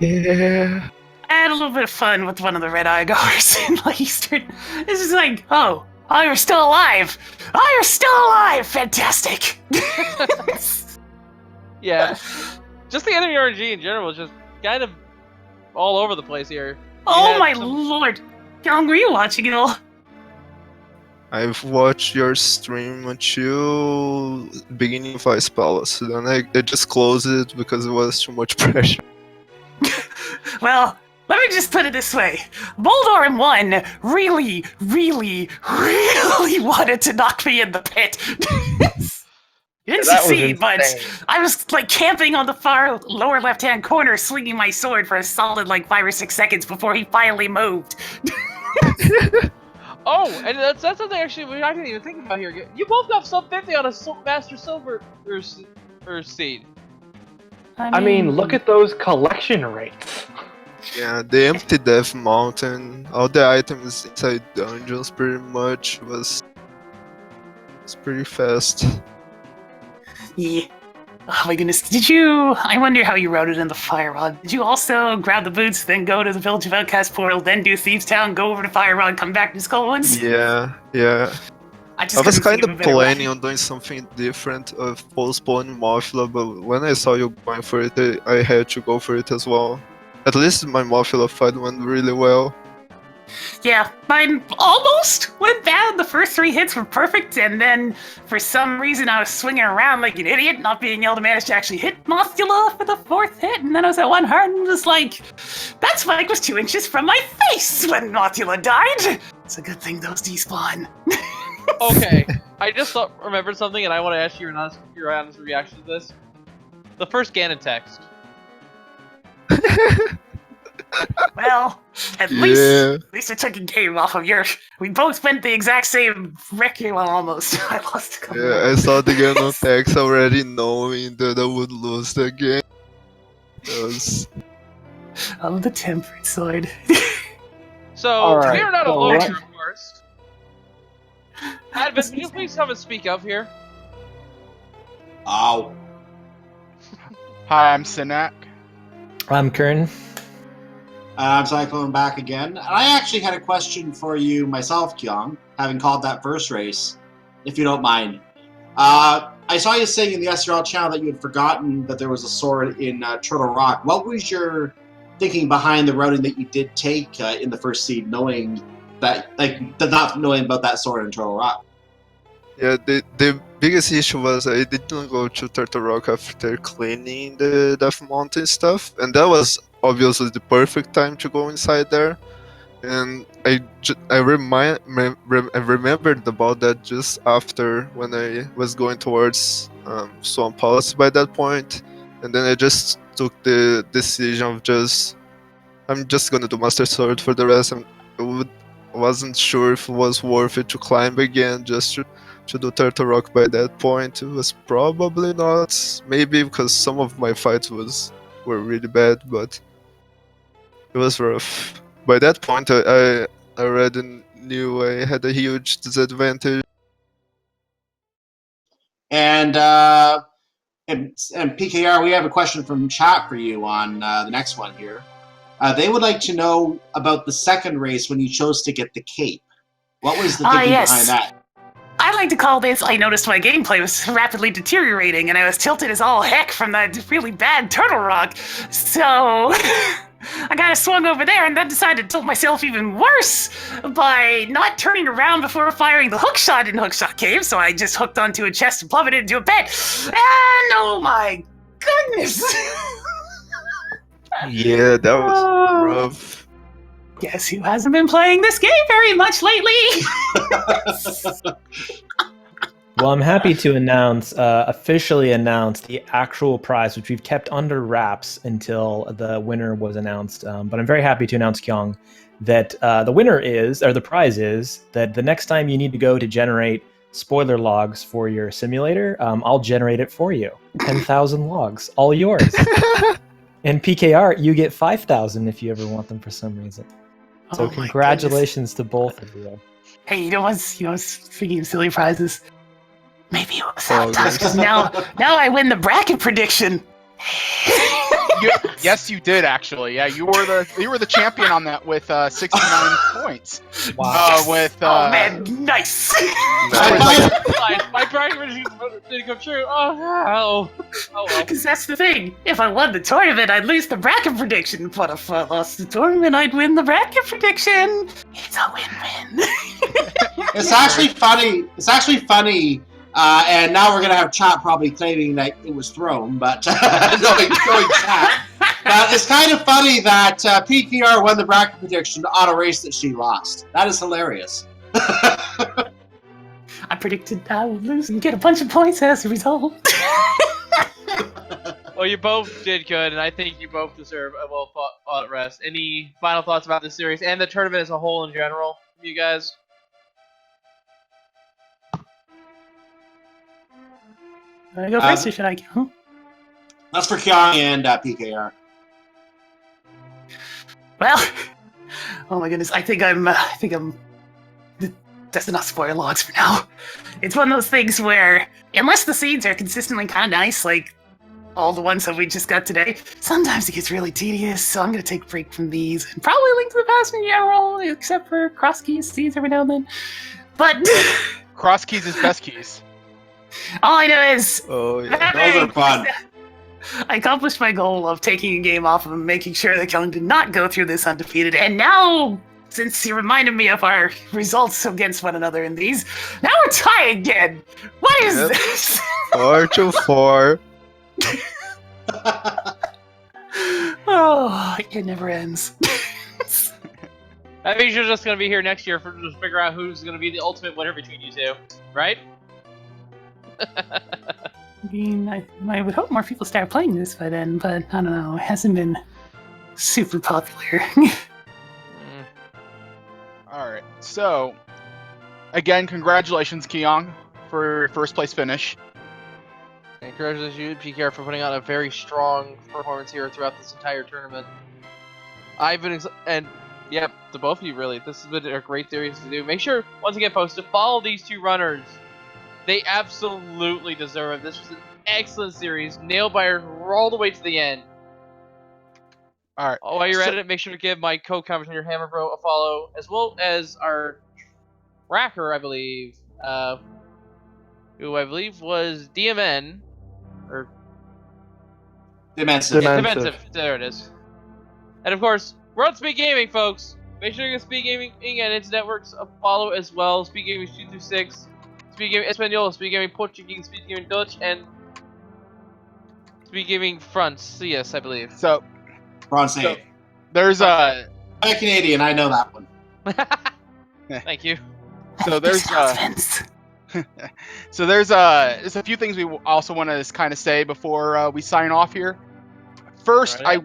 Yeah. I had a little bit of fun with one of the red Igors in the Eastern. This is like, oh, you're still alive! Oh, you're still alive! Fantastic! Yeah. Just the enemy RNG in general is just kind of all over the place here. Oh my lord! Kyong, were you watching it all? I've watched your stream until beginning of Ice Palace, then I just closed it because it was too much pressure. Well, let me just put it this way. Boldor 1 really, really, really wanted to knock me in the pit. You didn't succeed, but I was like camping on the far lower left-hand corner, swinging my sword for a solid like 5 or 6 seconds before he finally moved. Oh, and that's something actually I didn't even think about here. You both got sub 50 on a Master Silver or Seed. I mean, look at those collection rates. Yeah, the Empty Death Mountain, all the items inside dungeons pretty much was pretty fast. Yeah. Oh my goodness. I wonder how you wrote it in the Fire Rod. Did you also grab the boots, then go to the Village of Outcast portal, then do Thieves Town, go over to Fire Rod, come back to Skullwoods? Yeah. I was kind of planning on doing something different of postponing Mothula, but when I saw you going for it, I had to go for it as well. At least my Mothula fight went really well. Yeah, mine almost went bad. The first 3 hits were perfect, and then for some reason I was swinging around like an idiot, not being able to manage to actually hit Mothula for the 4th hit, and then I was at 1 heart and was like, that spike was 2 inches from my face when Mothula died! It's a good thing those despawn. Okay, I just remembered something, and I want to ask you your honest reaction to this. The first Ganon text. Well, at least I took a game off of yours. We both went the exact same record. Well, almost. I lost a couple. Yeah, I saw the Ganon text already knowing that I would lose the game. Of the Tempered Sword. So, we are not alone here, of course. Advent, can you please come and speak up here? Ow. Hi, I'm Sinak. I'm Kern. I'm Cyclone back again. And I actually had a question for you myself, Kyong, having called that first race, if you don't mind. I saw you saying in the SRL channel that you had forgotten that there was a sword in Turtle Rock. What was your thinking behind the routing that you did take in the first seed, knowing that, not knowing about that sword in Turtle Rock? Yeah, the biggest issue was I didn't go to Turtle Rock after cleaning the Death Mountain stuff, and that was obviously the perfect time to go inside there. And I remembered about that just after when I was going towards Swamp Palace by that point, and then I just took the decision of I'm just gonna do Master Sword for the rest. Wasn't sure if it was worth it to climb again just to do Turtle Rock by that point. It was probably not. Maybe because some of my fights were really bad, but it was rough. By that point, I already knew I had a huge disadvantage. And PKR, we have a question from chat for you on the next one here. They would like to know about the second race when you chose to get the cape. What was the thinking behind that? I like to call this, I noticed my gameplay was rapidly deteriorating and I was tilted as all heck from that really bad Turtle Rock. So I kind of swung over there and then decided to tilt myself even worse by not turning around before firing the hook shot in Hookshot Cave. So I just hooked onto a chest and plummeted into a pit. And oh my goodness. Yeah, that was rough. Guess who hasn't been playing this game very much lately? Well, I'm happy to officially announce the actual prize, which we've kept under wraps until the winner was announced. But I'm very happy to announce, Kyong, that the prize is that the next time you need to go to generate spoiler logs for your simulator, I'll generate it for you. 10,000 logs, all yours. And PKR, you get 5,000 if you ever want them for some reason. So congratulations to both of you. Hey, you know what's speaking of silly prizes? Maybe it was Zapdos, because now I win the bracket prediction. Yes, you did actually. Yeah, you were the champion on that with 69 points. Wow. Oh man, nice. My bracket prediction didn't come true. Oh well. Because that's the thing. If I won the tournament, I'd lose the bracket prediction. But if I lost the tournament, I'd win the bracket prediction. It's a win-win. It's actually funny. And now we're gonna have chat probably claiming that it was thrown, but knowing chat. But it's kind of funny that PKR won the bracket prediction on a race that she lost. That is hilarious. I predicted I would lose and get a bunch of points as a result. Well, you both did good, and I think you both deserve a well-fought rest. Any final thoughts about this series and the tournament as a whole in general, you guys? I go first, or should I go? That's for Kyong and PKR. Well, oh my goodness, I think I'm. That's enough spoiler logs for now. It's one of those things where, unless the scenes are consistently kind of nice, like all the ones that we just got today, sometimes it gets really tedious. So I'm gonna take a break from these and probably Link to the Past in general, except for cross keys scenes every now and then. But Cross keys is best keys. all I know is, Oh yeah. Those are fun. I accomplished my goal of taking a game off of him, making sure that Kyung did not go through this undefeated. And now, since he reminded me of our results against one another in these, now we're tied again. What is this? 4-4. Oh, it never ends. I think you're just gonna be here next year to figure out who's gonna be the ultimate winner between you two, right? I mean, I would hope more people start playing this by then, but I don't know. It hasn't been super popular. Alright, so again, congratulations, Kyong, for your first place finish. And congratulations you, PKR, for putting out a very strong performance here throughout this entire tournament. Yep, to both of you, really. This has been a great series to do. Make sure, once again, folks, to follow these two runners. They absolutely deserve it. This was an excellent series, nailed biters all the way to the end. All right. While you're at it, make sure to give my co-commentator Hammer Bro a follow, as well as our tracker, I believe, who I believe was DMN, or Dimensive. Dimensive. There it is. And of course, we're on Speed Gaming, folks. Make sure you give Speed Gaming and its networks a follow as well. Speed Gaming 226, Speed Gaming Espanol, Speed Gaming Portuguese, Speed Gaming Dutch, and Speed Gaming Francés, I believe. So Francais. there's I'm a Canadian. I know that one. Thank you. So there's Vince. so there's a few things we also want to kind of say before we sign off here. First, Right.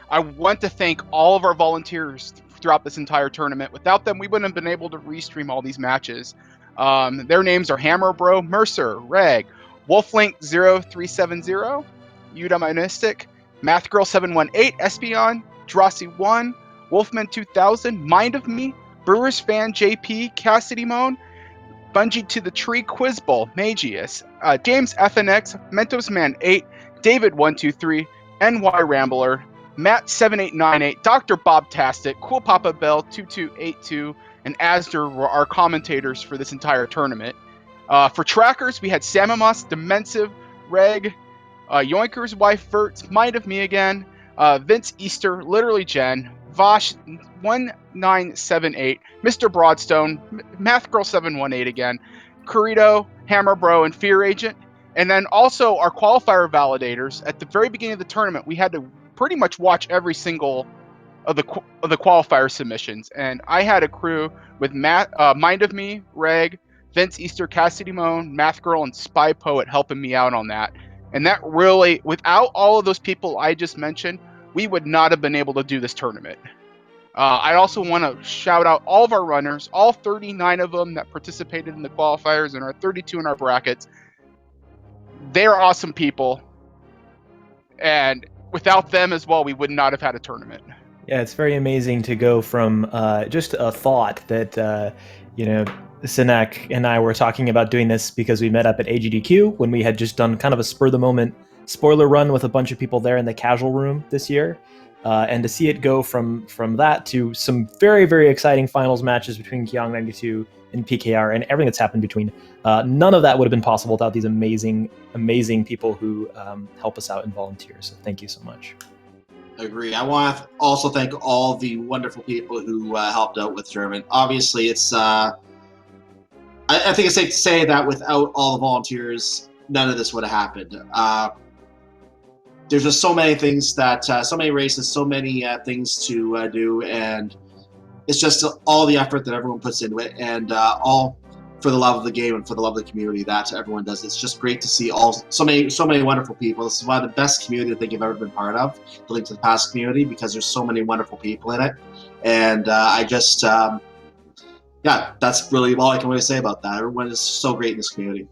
I want to thank all of our volunteers throughout this entire tournament. Without them, we wouldn't have been able to restream all these matches. Their names are Hammer Bro, Mercer, Reg, Wolflink0370, Eudaimonistic, MathGirl718, Espion, Drosy1, Wolfman2000, Mind of Me, Brewers Fan JP, Cassidy Moan, Bungie to the Tree, Quizball, Magius, James FNX, Mentos Man 8, David123, NY Rambler, Matt7898, Dr. Bob Tastic, Cool Papa Bell 2282, and Asder were our commentators for this entire tournament. For trackers, we had Samamas, Demensive, Reg, Yoinker's Wife Verts, Mind of Me Again, Vince Easter, Literally Jen, Vosh 1978, Mr. Broadstone, MathGirl718 again, Corrito, Hammer Bro, and Fear Agent. And then also our qualifier validators. At the very beginning of the tournament, we had to pretty much watch every single of the qualifier submissions. And I had a crew with Mind of Me, Reg, Vince Easter, Cassidy Moan, Math Girl, and Spy Poet helping me out on that. And that really, without all of those people I just mentioned, we would not have been able to do this tournament. I also want to shout out all of our runners, all 39 of them that participated in the qualifiers and our 32 in our brackets. They're awesome people. And without them as well, we would not have had a tournament. Yeah, it's very amazing to go from just a thought that, Sinek and I were talking about doing this because we met up at AGDQ when we had just done kind of a spur-of-the-moment spoiler run with a bunch of people there in the casual room this year. And to see it go from that to some very, very exciting finals matches between Kyong92 and PKR and everything that's happened between, none of that would have been possible without these amazing, amazing people who help us out and volunteer. So thank you so much. Agree. I want to also thank all the wonderful people who helped out with the tournament. Obviously, it's I think it's safe to say that without all the volunteers, none of this would have happened. There's just so many things that, so many races, so many things to do, and it's just all the effort that everyone puts into it, and all for the love of the game and for the love of the community that everyone does. It's just great to see so many wonderful people. This is one of the best community I think I've ever been part of, the Link to the Past community, because there's so many wonderful people in it, and I just, yeah, that's really all I can really say about that. Everyone is so great in this community.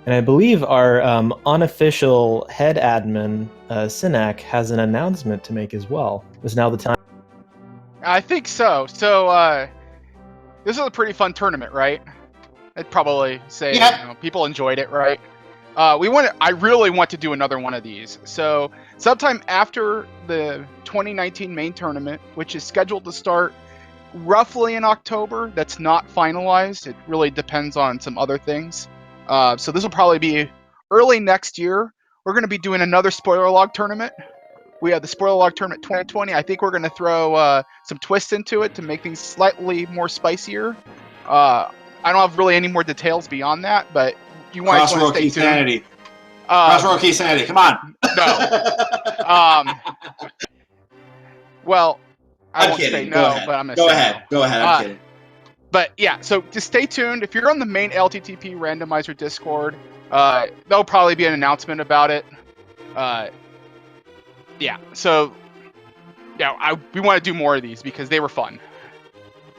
And I believe our unofficial head admin, Sinek, has an announcement to make as well. Is now the time? I think so. So, this is a pretty fun tournament, right? I'd probably say people enjoyed it, right? I really want to do another one of these. So, sometime after the 2019 main tournament, which is scheduled to start roughly in October, that's not finalized. It really depends on some other things. So this will probably be early next year. We're going to be doing another spoiler log tournament. We have the spoiler log tournament 2020. I think we're going to throw some twists into it to make things slightly more spicier. I don't have really any more details beyond that, but you want to stay tuned. Sanity. Crossroad Key Sanity. Come on. No. Well, I won't say no, but I'm going to say no. Go ahead. I'm kidding. But yeah, so just stay tuned. If you're on the main ALTTP Randomizer Discord, there'll probably be an announcement about it. Yeah, so yeah, we want to do more of these because they were fun.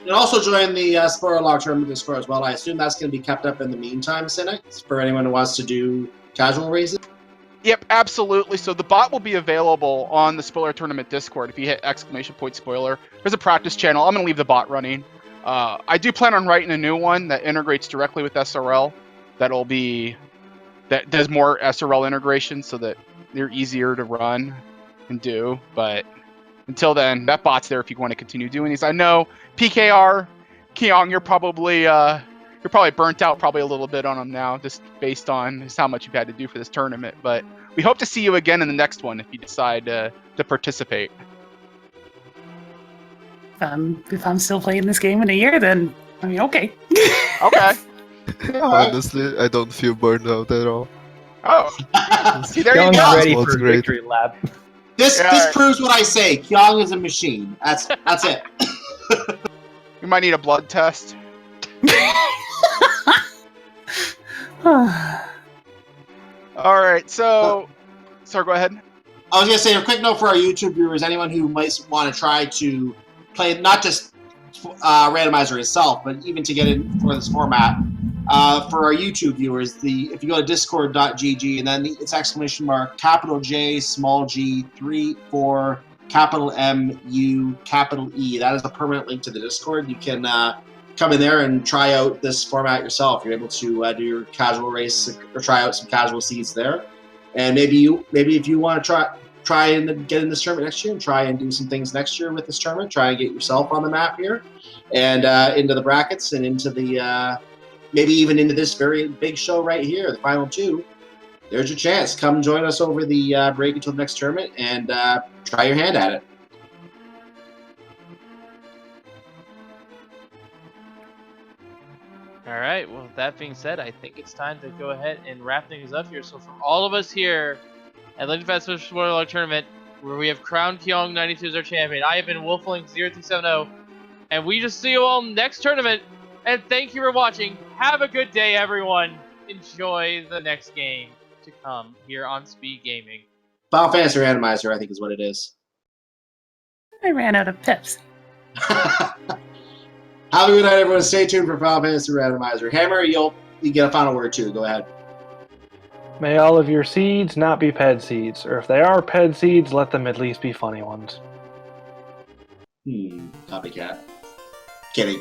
And also join the spoiler log tournament Discord as well. I assume that's going to be kept up in the meantime, Cynic, for anyone who wants to do casual races. Yep, absolutely. So the bot will be available on the Spoiler Tournament Discord. If you hit !spoiler, there's a practice channel. I'm going to leave the bot running. I do plan on writing a new one that integrates directly with SRL. That does more SRL integration so that they're easier to run and do. But until then, that bot's there if you want to continue doing these. I know PKR, Kyong, you're probably burnt out probably a little bit on them now, just based on just how much you've had to do for this tournament. But we hope to see you again in the next one if you decide to participate. If I'm still playing this game in a year, then I mean, okay. Okay. Honestly, I don't feel burned out at all. Oh, see, there you Kyong's go. ready That's for great. victory lap. This Yeah. proves what I say. Kyong is a machine. That's it. We might need a blood test. All right, so sorry, go ahead. I was gonna say a quick note for our YouTube viewers: anyone who might want to try to play not just Randomizer itself, but even to get in for this format. For our YouTube viewers, if you go to discord.gg and then it's ! capital J small g 34 capital M U capital E. That is a permanent link to the Discord. You can come in there and try out this format yourself. You're able to do your casual race or try out some casual seeds there. And maybe if you want to try and get in this tournament next year and try and do some things next year with this tournament, try and get yourself on the map here and into the brackets and into the maybe even into this very big show right here, the final two. There's your chance. Come join us over the break until the next tournament and try your hand at it. All right. Well, with that being said, I think it's time to go ahead and wrap things up here. So from all of us here at Legend Festival Spoiler Tournament, where we have crowned Kyong92 as our champion, I have been Wolflink0370, and we just see you all next tournament. And thank you for watching. Have a good day, everyone. Enjoy the next game to come here on Speed Gaming. Final Fantasy Randomizer, I think, is what it is. I ran out of pips. Have a good night, everyone. Stay tuned for Final Fantasy Randomizer. Hammer, you get a final word too. Go ahead. May all of your seeds not be ped seeds, or if they are ped seeds, let them at least be funny ones. Copycat. Kidding.